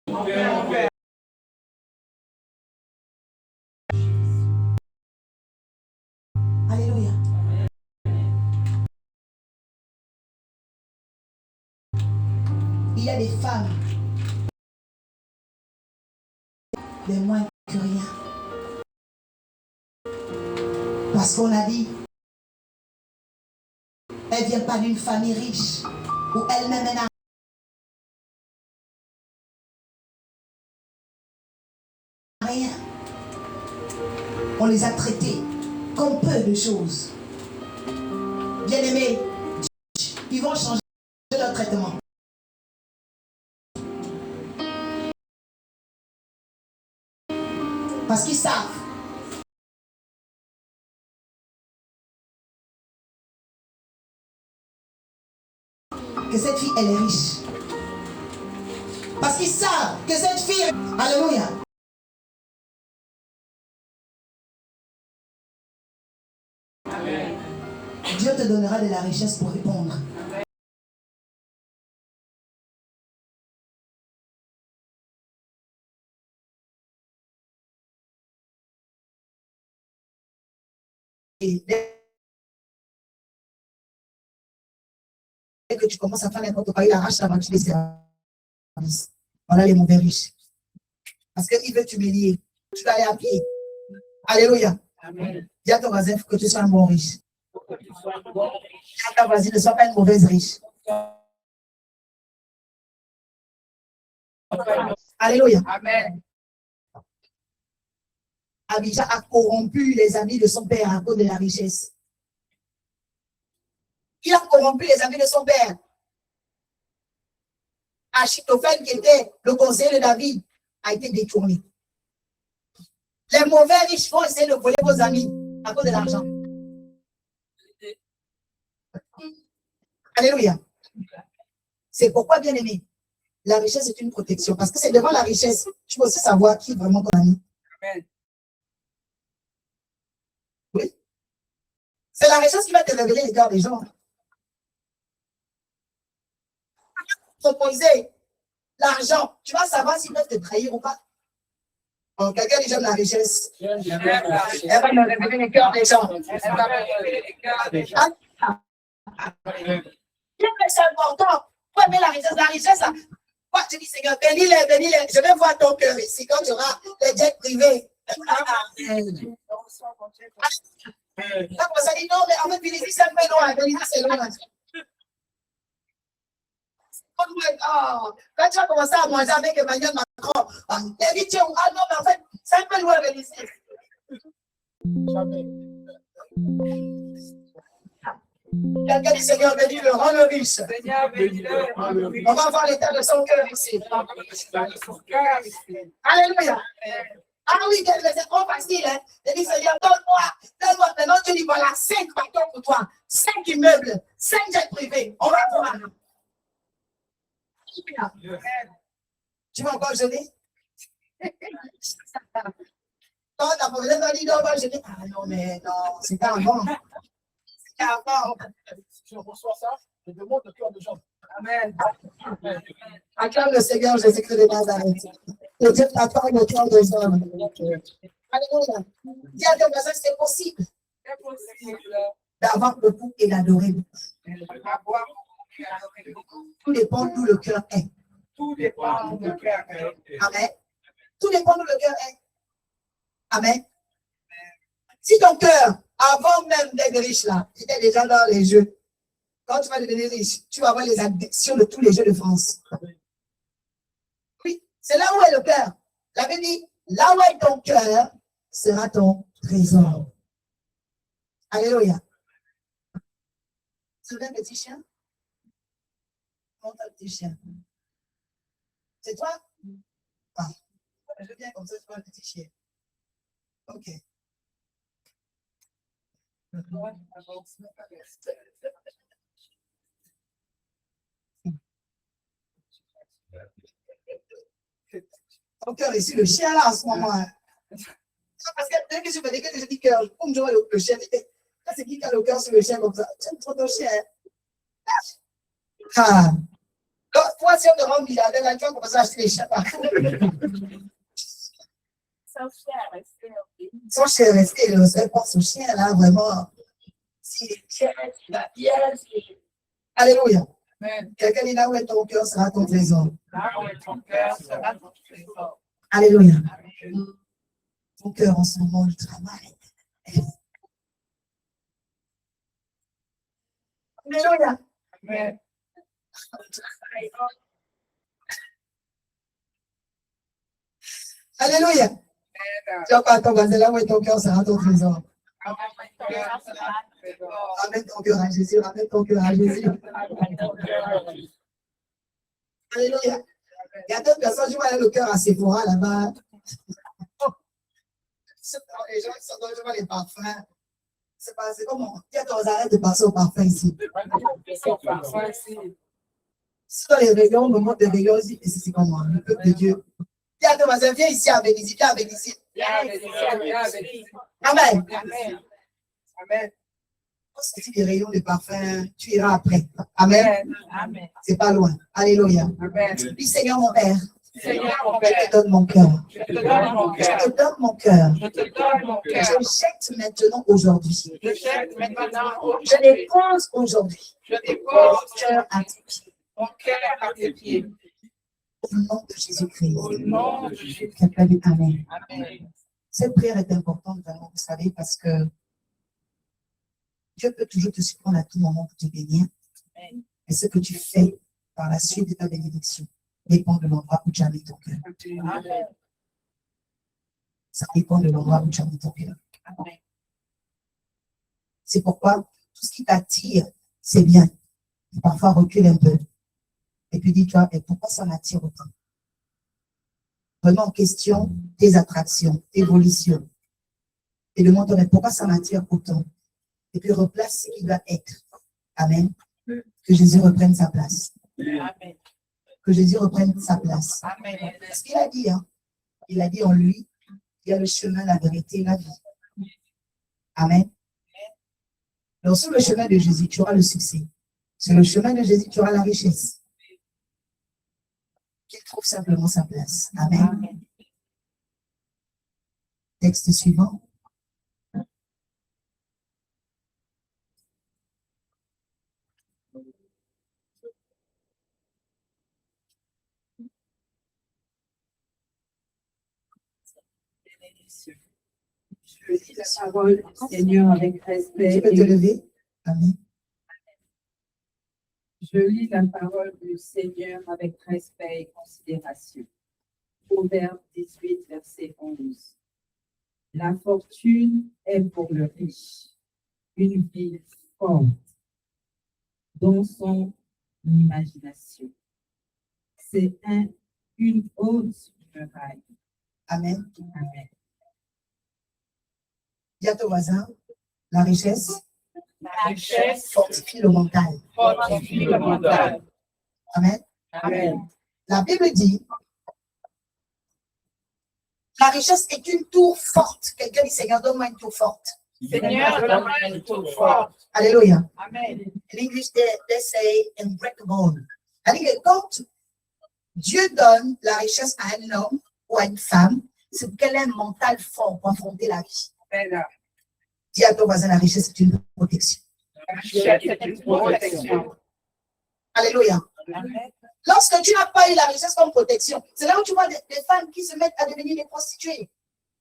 Mon père, mon père. Alléluia. Il y a des femmes, des moins que rien. Parce qu'on a dit, elle ne vient pas d'une famille riche, où elle-même n'a rien. On les a traités comme peu de choses. Bien-aimés, ils vont changer leur traitement. Parce qu'ils savent que cette fille, elle est riche. Parce qu'ils savent que cette fille, alléluia, Amen. Dieu te donnera de la richesse pour répondre. Et dès que tu commences à faire n'importe quoi, il arrache la voiture des services. Voilà les mauvais riches. Parce qu'il veut t'humilier. Tu dois aller à pied. Alléluia. Amen. Dis à ton voisin que tu sois un bon riche. Pour que tu sois un bon riche. Dis à ta voisine, ne sois pas une mauvaise riche. Alléluia. Amen. Abijah a corrompu les amis de son père à cause de la richesse. Il a corrompu les amis de son père. Achitophel, qui était le conseiller de David, a été détourné. Les mauvais riches vont essayer de voler vos amis à cause de l'argent. Alléluia. C'est pourquoi, bien aimé, la richesse est une protection. Parce que c'est devant la richesse, tu peux aussi savoir qui est vraiment ton ami. Amen. Oui. C'est la richesse qui va te révéler les cœurs des gens. Proposer l'argent, tu vas savoir s'ils peuvent te trahir ou pas. Oh, quelqu'un dit j'aime la richesse. Elle va me révéler les cœurs des gens. C'est important. Pour aimer la richesse, là. Moi, je dis Seigneur, bénis-les, bénis-les. Je vais voir ton cœur ici quand tu auras les jets privés. Là, comme ça dit non, mais en fait, Vélizy, c'est un peu loin. Vélizy, c'est loin. Oh, quand tu vas commencer à manger avec Emmanuel Macron, ah non, mais en fait, c'est un peu loin, Vélizy. Quelqu'un dit Seigneur, bénis-le, rends-le riche. On va voir l'état de son cœur ici. Alléluia. Ah oui, c'est trop facile. Hein? Je dis Seigneur, donne-moi. Maintenant, tu dis voilà, 5 bâtons pour toi, 5 immeubles, 5 jets privés. On va voir. Tu vas encore jeûner? Quand la prophète m'a dit non, moi je dis ah non, mais non, c'est pas avant. C'est pas avant. Si je reçois ça, je demande le cœur des gens. Amen. Acclame le Seigneur Jésus-Christ de Nazareth. Que Dieu t'accorde le cœur des hommes. Alléluia. Dis à tes personnes, c'est possible d'avoir beaucoup et d'adorer beaucoup. Tout dépend d'où le cœur est. Tout dépend d'où le cœur est. Amen. Tout dépend d'où le cœur est. Amen. Si ton cœur, avant même d'être riche là, était déjà dans les jeux, quand tu vas devenir riche, tu vas avoir les addictions de tous les jeux de France. Oui, c'est là où est le cœur. La Bible dit, là où est ton cœur, sera ton trésor. Alléluia. Tu veux un petit chien? Monte un petit chien. C'est toi? Ah. Je veux bien comme ça, tu vois un petit chien. Ok. Ton cœur ici, le chien là en ce moment. Hein. Parce que dès que je me dis que je dis cœur, comme je vois le chien, là c'est qui a le cœur sur le chien comme ça? Tu aimes trop ton chien. Ah. Toi, si on te rend milliardaire, là, tu vas commencer à acheter les chiens partout. Son chien est resté, il ne sait pas son chien là, vraiment. S'il est bien, il va bien. Alléluia. Quelqu'un dit là où est ton cœur sera ton trésor. Là où est ton cœur sera ton trésor. Alléluia. Ton cœur en ce moment, il travaille. Alléluia. Amen. Alléluia. Tu vas pas ton voisin là où est ton cœur sera ton trésor. Ramène ton cœur à Jésus, ramène ton cœur à Jésus. Alléluia. Il y a d'autres personnes, je vois le cœur à Sephora là-bas. Les gens qui sont dans les parfums. C'est comment? Il y a qu'on arrête de passer au parfum ici. Si dans les réunions, on me montre des réunions ici, et c'est comment? Le peuple de Dieu. Il y a ton voisin, viens ici à Vélizy, viens à Vélizy. Amen. Amen. Si tu des rayons de parfum, tu iras après. Amen. Amen. C'est pas loin. Alléluia. Amen. Dis Seigneur mon Père, Seigneur mon je Père, te donne mon cœur. je te donne mon Je cœur. te donne mon cœur. Je te donne mon cœur. Je jette maintenant aujourd'hui. Je jette maintenant Je aujourd'hui. dépose aujourd'hui Je mon dépose cœur à tes pieds. mon cœur à tes pieds. Au nom de Jésus-Christ. Au nom de Jésus. Quelqu'un dit Amen. Amen. Cette prière est importante, vraiment, vous savez, parce que Dieu peut toujours te surprendre à tout moment pour te bénir. Amen. Et ce que tu fais par la suite de ta bénédiction dépend de l'endroit où tu as mis ton cœur. Amen. Ça dépend de l'endroit où tu as mis ton cœur. Amen. C'est pourquoi tout ce qui t'attire, c'est bien. Et parfois, recule un peu. Et puis dis-toi, et pourquoi ça m'attire autant? Vraiment en question tes attractions, tes volitions. Et demande-toi, mais pourquoi ça m'attire autant? Et puis replace ce qui doit être Amen. Que Jésus reprenne sa place. Amen. Que Jésus reprenne sa place. Amen. C'est ce qu'il a dit. Hein? Il a dit en lui, il y a le chemin, la vérité et la vie. Amen. Donc sur le chemin de Jésus, tu auras le succès. Sur le chemin de Jésus, tu auras la richesse. Qu'il trouve simplement sa place. Amen. Amen. Texte suivant. Je lis la parole du Seigneur avec respect. Tu peux te lever. Amen. Je lis la parole du Seigneur avec respect et considération. Proverbe 18, verset 11. La fortune est pour le riche une ville forte dans son imagination. C'est une haute muraille. Amen. Amen. Dis à ton voisin, la richesse La richesse fortifie le mental. fortifie le mental. Amen. Amen. La Bible dit, la richesse est une tour forte. Quelqu'un dit, Seigneur, donne-moi une tour forte. Seigneur, donne-moi une tour forte. Alléluia. Amen. In English, they say unbreakable. C'est-à-dire que quand Dieu donne la richesse à un homme ou à une femme, c'est qu'elle a un mental fort pour affronter la vie. Amen. Dis à ton voisin, la richesse est une protection. La richesse est une protection. Alléluia. Amen. Lorsque tu n'as pas eu la richesse comme protection, c'est là où tu vois des femmes qui se mettent à devenir des prostituées.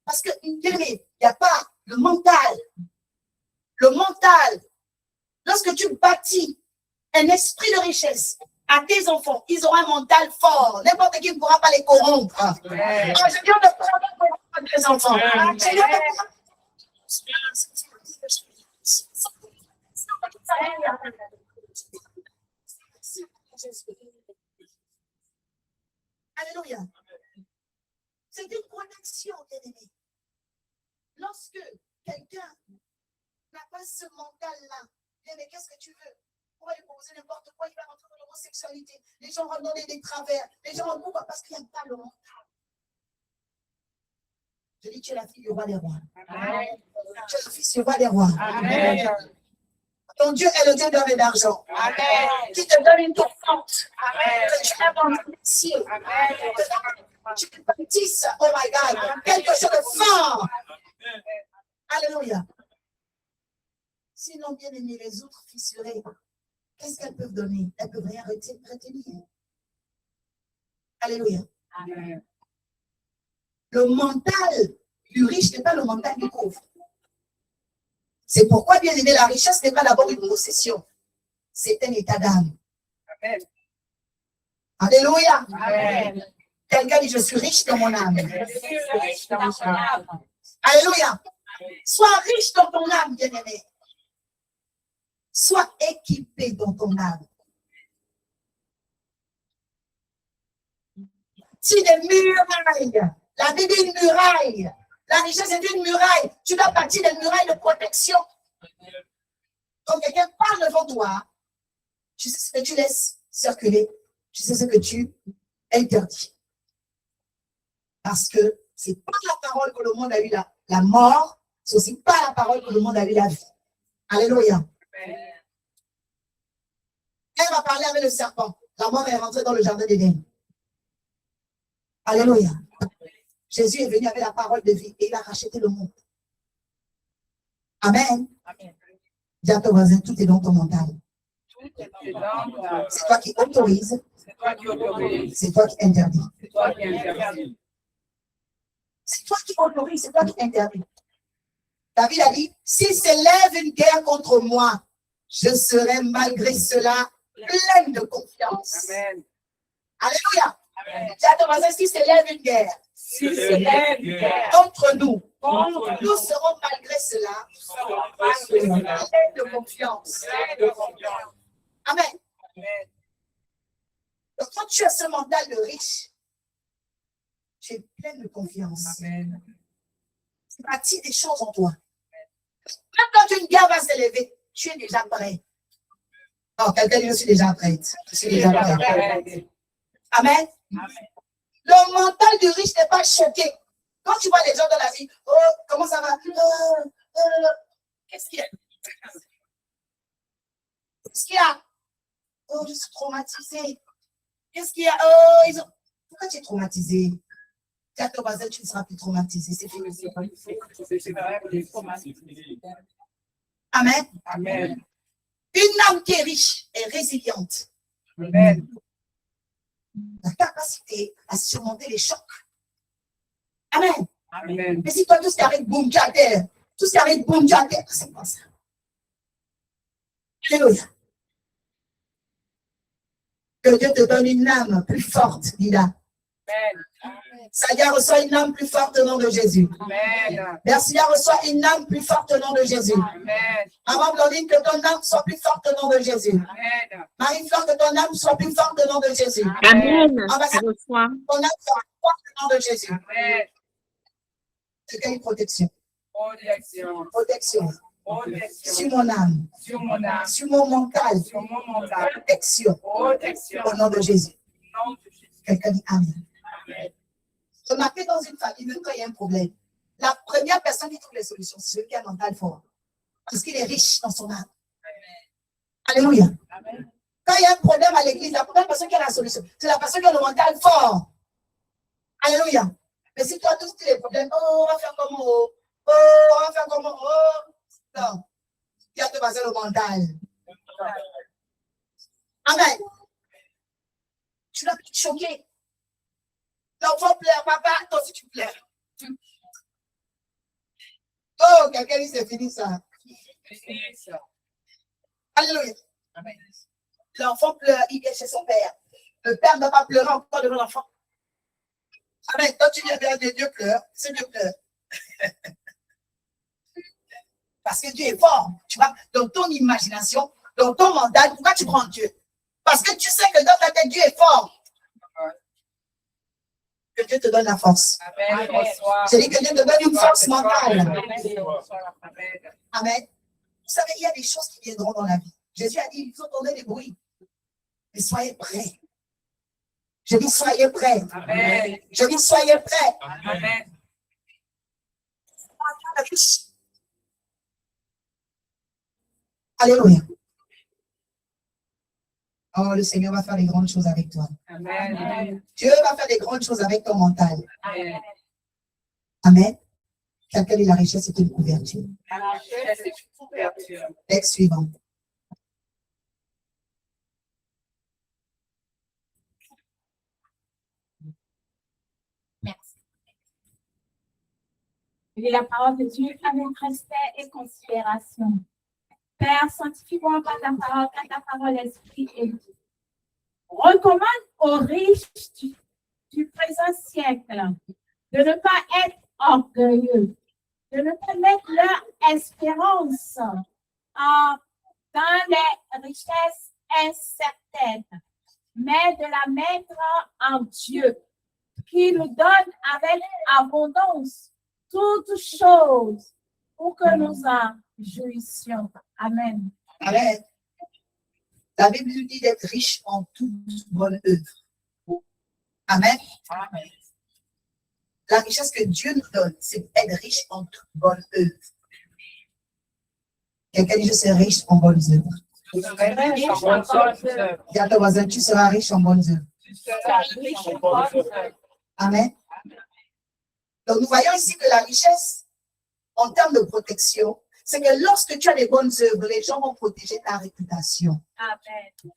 Parce que, il n'y a pas le mental. Le mental. Lorsque tu bâtis un esprit de richesse à tes enfants, ils auront un mental fort. N'importe qui ne pourra pas les corrompre. Amen. Oh, je viens de prendre tes enfants. Je viens de prendre. Alléluia. C'est une protection, bien-aimé. Lorsque quelqu'un n'a pas ce mental-là, mais qu'est-ce que tu veux? Pourquoi lui proposer n'importe quoi? Il va rentrer dans l'homosexualité. Les gens vont donner des travers. Les gens vont pourquoi? Parce qu'il n'y a pas le mental. Je dis, tu es la fille du roi des rois. Amen. Tu es le fils du roi des rois. Amen. Ton Dieu est le Dieu d'or et d'argent. Amen. Qui te donne une tour forte. Amen. Que tu aimes en ciel. Amen. Que tu bâtisses, oh my God, quelque chose de fort. Alléluia. Sinon, bien aimé, les autres fissurés, qu'est-ce qu'elles peuvent donner? Elles ne peuvent rien retenir. Alléluia. Amen. Le mental du riche n'est pas le mental du pauvre. C'est pourquoi, bien aimé, la richesse n'est pas d'abord une possession. C'est un état d'âme. Amen. Alléluia. Amen. Quelqu'un dit, je suis riche dans mon âme. Je suis riche dans mon âme. Alléluia. Sois riche dans ton âme, bien-aimé. Sois équipé dans ton âme. Si des murailles, la Bible est une muraille. La richesse est une muraille. Tu dois bâtir des murailles de protection. Quand quelqu'un parle devant toi, tu sais ce que tu laisses circuler. Tu sais ce que tu interdis. Parce que c'est pas la parole que le monde a eu la mort, c'est aussi pas la parole que le monde a eu la vie. Alléluia. Elle va parler avec le serpent. La mort est rentrée dans le jardin d'Éden. Alléluia. Jésus est venu avec la parole de vie et il a racheté le monde. Amen. Amen. Dis à ton voisin, tout est dans ton mental. Tout est dans C'est toi qui autorise, C'est toi qui autorise. c'est toi qui interdis. C'est toi qui interdis. C'est toi qui autorise, c'est toi qui interdis. David a dit, s'il s'élève une guerre contre moi, je serai malgré cela pleine de confiance. Amen. Alléluia. Amen. Dis à ton voisin, s'il s'élève une guerre S'il s'élève une guerre contre nous, contre nous serons malgré cela nous, pleine de confiance. Amen. Amen. Donc, quand tu as ce mental de riche, tu es plein de confiance. Amen. Tu bâtis des choses en toi. Même quand une guerre va s'élever, tu es déjà prêt. Oh, quelqu'un dit, je suis déjà prête. Je suis déjà prête. Amen. Le mental du riche n'est pas choqué. Quand tu vois les gens dans la vie, oh, comment ça va? Qu'est-ce qu'il y a? Qu'est-ce qu'il y a? Oh, je suis traumatisée. Qu'est-ce qu'il y a? Oh, pourquoi tu es traumatisé? Tu as ton voisin, tu ne seras plus traumatisé. C'est fini. Amen. Amen. Une âme qui est riche est résiliente. Amen. La capacité à surmonter les chocs. Amen. Amen. Mais si toi, tout ce qui arrive, boum, tu as terre. Tout ce qui arrive, boum, tu as terre. C'est pas ça. Alléluia. Que Dieu te donne une âme plus forte, Lila. Amen. Sadia reçoit une âme plus forte au nom de Jésus. Amen. Mercia reçoit une âme plus forte au nom de Jésus. Amen. Maman Blandine, que ton âme soit plus forte au nom de Jésus. Amen. Marie-Fleur, que ton âme soit plus forte au nom de Jésus. Amen. Ambassadeur, Reçois. ton âme soit plus forte au nom de Jésus. Amen. C'est quelle protection? Protection. Protection. Protection. Sur mon âme. Sur mon âme. Sur mon mental. Sur mon mental. Protection. Protection. Au nom de Jésus. Au nom de Jésus. Quelqu'un dit Amen. Amen. Remarquez dans une famille, même quand il y a un problème, la première personne qui trouve les solutions, c'est celui qui a un mental fort. Parce qu'il est riche dans son âme. Alléluia. Amen. Quand il y a un problème à l'église, la première personne qui a la solution, c'est la personne qui a le mental fort. Alléluia. Mais si toi, tous les problèmes, oh, on va faire comment, oh, on va faire comment, oh, non. Tu as te passer le mental. Amen. Tu l'as choqué. L'enfant pleure, papa, toi aussi tu pleures. Oh, quelqu'un dit c'est fini ça. Alléluia. Amen. L'enfant pleure, il est chez son père. Le père ne va pas pleurer encore devant l'enfant. Amen. Quand tu viens vers Dieu, Dieu pleure. C'est Dieu pleure. Parce que Dieu est fort. Tu vois, dans ton imagination, dans ton mental, pourquoi tu prends Dieu? Parce que tu sais que dans ta tête, Dieu est fort. Que Dieu te donne la force. Amen. J'ai dit que Dieu te donne une force mentale. Amen. Amen. Vous savez, il y a des choses qui viendront dans la vie. Jésus a dit, il faut entendre des bruits. Mais soyez prêts. Je dis, soyez prêts. Amen. Je dis, soyez prêts. Amen. Alléluia. Oh, le Seigneur va faire des grandes choses avec toi. Amen. Dieu va faire des grandes choses avec ton mental. Amen. Amen. Quelqu'un dit la richesse est une couverture. La richesse est une couverture. Texte suivant. Merci. Et la parole de Dieu avec respect et considération. Père, sanctifie-moi par ta parole, car ta parole esprit et vie. Recommande aux riches du présent siècle de ne pas être orgueilleux, de ne pas mettre leur espérance dans les richesses incertaines, mais de la mettre en Dieu, qui nous donne avec abondance toutes choses pour que nous en jouissions. Amen. Amen. La Bible nous dit d'être riche en toute bonne œuvre. Amen. Amen. La richesse que Dieu nous donne, c'est d'être riche en toute bonne œuvre. Quelqu'un dit, je serai riche en bonnes œuvres. Tu serais riche en bonnes œuvres. Dis à ton voisin, tu seras riche en bonnes œuvres. Tu seras riche en bonnes œuvres. Amen. Donc, nous voyons ici que la richesse, en termes de protection, c'est que lorsque tu as les bonnes œuvres, les gens vont protéger ta réputation. Amen.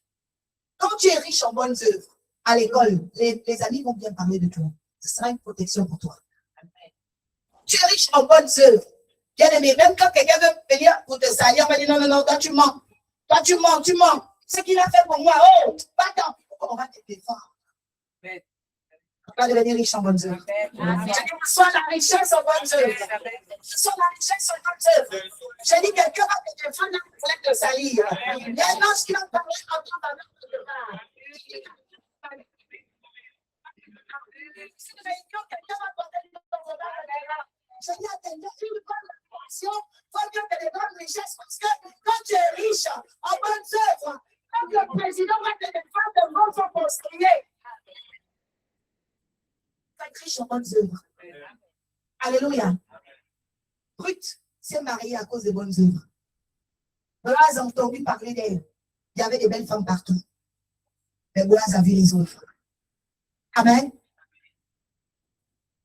Quand tu es riche en bonnes œuvres, à l'école, les amis vont bien parler de toi. Ce sera une protection pour toi. Amen. Tu es riche en bonnes œuvres. Bien aimé, même quand quelqu'un veut venir pour te salir, on va dire non, non, non, toi tu mens. Toi tu mens, tu mens. Ce qu'il a fait pour moi, oh, pas-t'en. On va te défendre. Amen. On va devenir riche en bonnes œuvres. Amen. Je dis, sois la richesse en bonnes œuvres. Sois la richesse en bonnes œuvres. J'ai dit, quelqu'un va te défendre pour te salir. Il y a un ange qui va parler en toi pendant que tu te parles. Si nous véhiculons, quelqu'un va porter le temps de la je dis à tes deux, une bonne réputation, faut que tu aies des bonnes richesses parce que quand tu es riche en bonnes œuvres, le président va te défendre devant son conseiller. Va être riche en bonnes œuvres. Alléluia. Ruth s'est mariée à cause des bonnes œuvres. Boaz a entendu parler d'elle. Il y avait des belles femmes partout. Mais Boaz a vu les autres. Amen.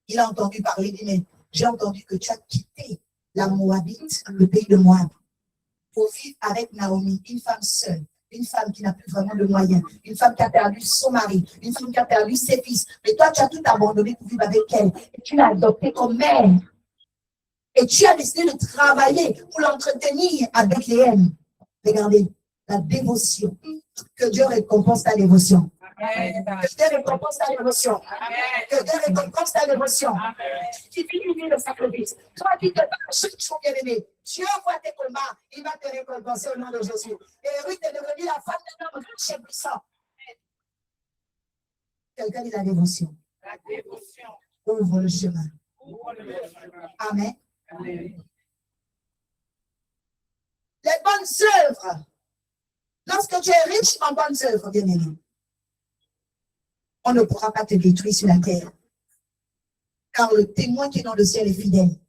Il a entendu parler, il dit, mais j'ai entendu que tu as quitté la Moabite, le pays de Moab, pour vivre avec Naomi, une femme seule, une femme qui n'a plus vraiment de moyens, une femme qui a perdu son mari, une femme qui a perdu ses fils. Mais toi, tu as tout abandonné pour vivre avec elle. Et tu l'as adoptée comme mère. Et tu as décidé de travailler pour l'entretenir à Bethléem. Regardez, la dévotion. Que Dieu récompense ta dévotion. Amen. Que Dieu récompense ta dévotion. Que Dieu récompense ta dévotion. Tu diminues le sacrifice. Toi qui te bats chaque jour, bien-aimé, Dieu voit tes combats, il va te récompenser au nom de Jésus. Et Ruth est devenue la femme d'un homme riche et puissant. Quelqu'un dit la dévotion. La dévotion. Ouvre le chemin. Amen. Amen. Les bonnes œuvres. Lorsque tu es riche en bonnes œuvres, bien-aimé, on ne pourra pas te détruire sur la terre. Car le témoin qui est dans le ciel est fidèle.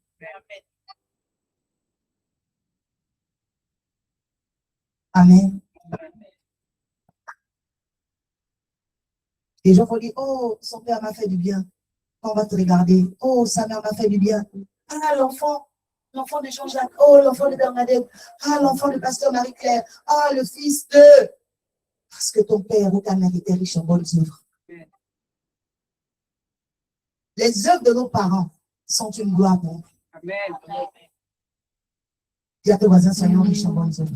Amen. Les gens vont dire, oh, son père m'a fait du bien. On va te regarder. Oh, sa mère m'a fait du bien. Ah, l'enfant de Jean-Jacques. Oh, l'enfant de Bernadette. Ah, l'enfant de pasteur Marie-Claire. Ah, le fils de... Parce que ton père ou ta mère était riche en bonnes œuvres. Les œuvres de nos parents sont une gloire pour nous. Amen. Dis à tes voisins, soyons riches en bonnes œuvres.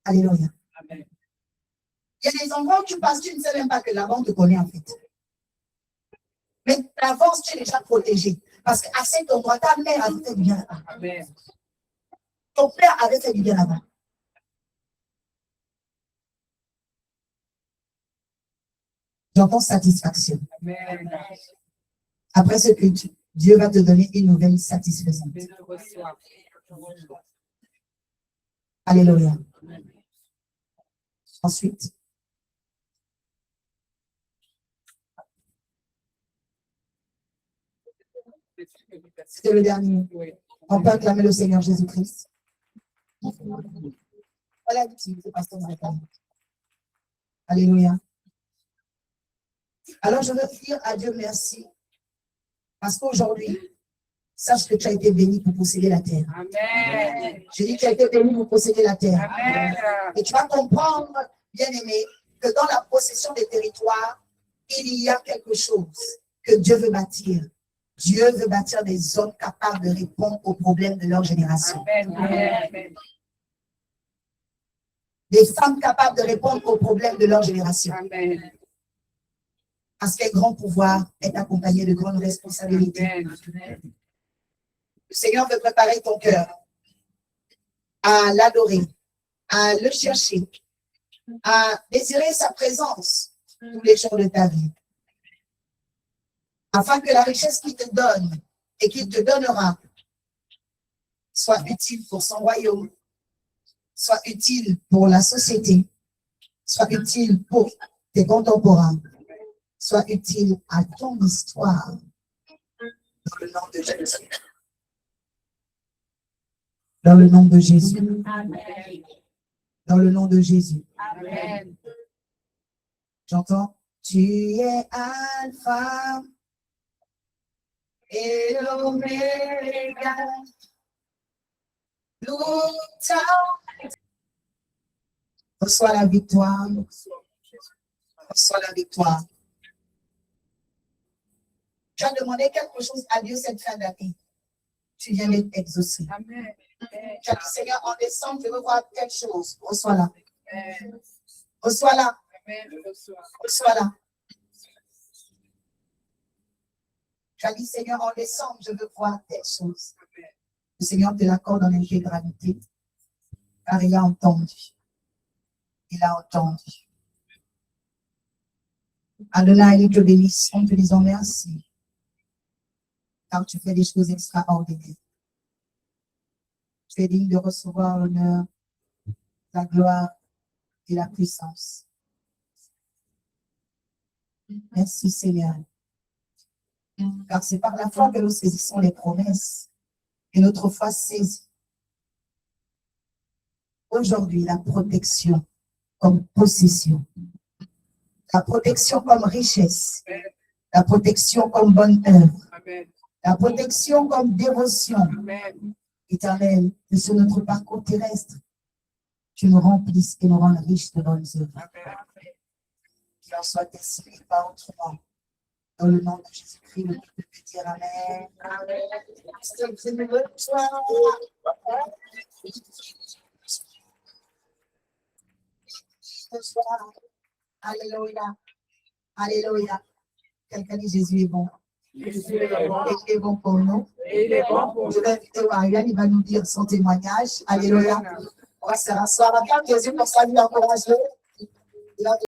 Alléluia. Amen. Il y a des endroits où tu passes, tu ne sais même pas que là-bas on te connaît en fait. Mais d'avance, tu es déjà protégé. Parce qu'à cet endroit, ta mère avait fait du bien là-bas. Amen. Ton père avait fait du bien là-bas. J'entends satisfaction. Amen. Après ce culte, Dieu va te donner une nouvelle satisfaisante. Je reçois. Je reçois. Alléluia. Ensuite, c'était le dernier. Oui. On peut acclamer le Seigneur Jésus-Christ. Voilà, c'est pasteur Marie-Claire. Alléluia. Alors, je veux dire à Dieu merci. Parce qu'aujourd'hui, sache que tu as été béni pour posséder la terre. Amen. Je dis que tu as été béni pour posséder la terre. Amen. Et tu vas comprendre, bien-aimé, que dans la possession des territoires, il y a quelque chose que Dieu veut bâtir. Dieu veut bâtir des hommes capables de répondre aux problèmes de leur génération. Amen. Amen. Des femmes capables de répondre aux problèmes de leur génération. Amen. Parce qu'un grand pouvoir est accompagné de grandes responsabilités. Amen. Le Seigneur veut préparer ton cœur à l'adorer, à le chercher, à désirer sa présence tous les jours de ta vie. Afin que la richesse qu'il te donne et qu'il te donnera soit utile pour son royaume, soit utile pour la société, soit utile pour tes contemporains, soit utile à ton histoire. Dans le nom de Jésus. Dans le nom de Jésus. Amen. Dans le nom de Jésus. Amen. J'entends. Tu es Alpha et l'Oméga. Reçois la victoire. Reçois la victoire. Tu as demandé quelque chose à Dieu cette fin d'année. Tu viens d'être exaucé. Amen. Tu as dit, Seigneur, en décembre, je veux voir quelque chose. Reçois-la. Reçois-la. Amen. Reçois-la. Tu as dit, Seigneur, en décembre, je veux voir telle chose. Le Seigneur te l'accorde en intégralité, car il a entendu. Il a entendu. Adonai, nous te bénissons, te disons merci, car tu fais des choses extraordinaires. Tu es digne de recevoir l'honneur, la gloire et la puissance. Merci Seigneur. Car c'est par la foi que nous saisissons les promesses et notre foi saisit. Aujourd'hui, la protection comme possession, la protection comme richesse, la protection comme bonne œuvre, la protection comme dévotion. Éternel, que sur notre parcours terrestre, tu nous remplisses et nous rendes riches de bonnes œuvres. Qu'il en soit ainsi et pas autrement. Dans le nom de Jésus-Christ, le peuple peut dire Amen. Alléluia. Alléluia. Quelqu'un dit Jésus est bon. Jésus est bon. Et il est bon pour nous. Et il est bon pour nous. Je vais inviter Marianne, il va nous dire son témoignage. Alléluia. On va se rasseoir. Jésus pour saluer, encourager.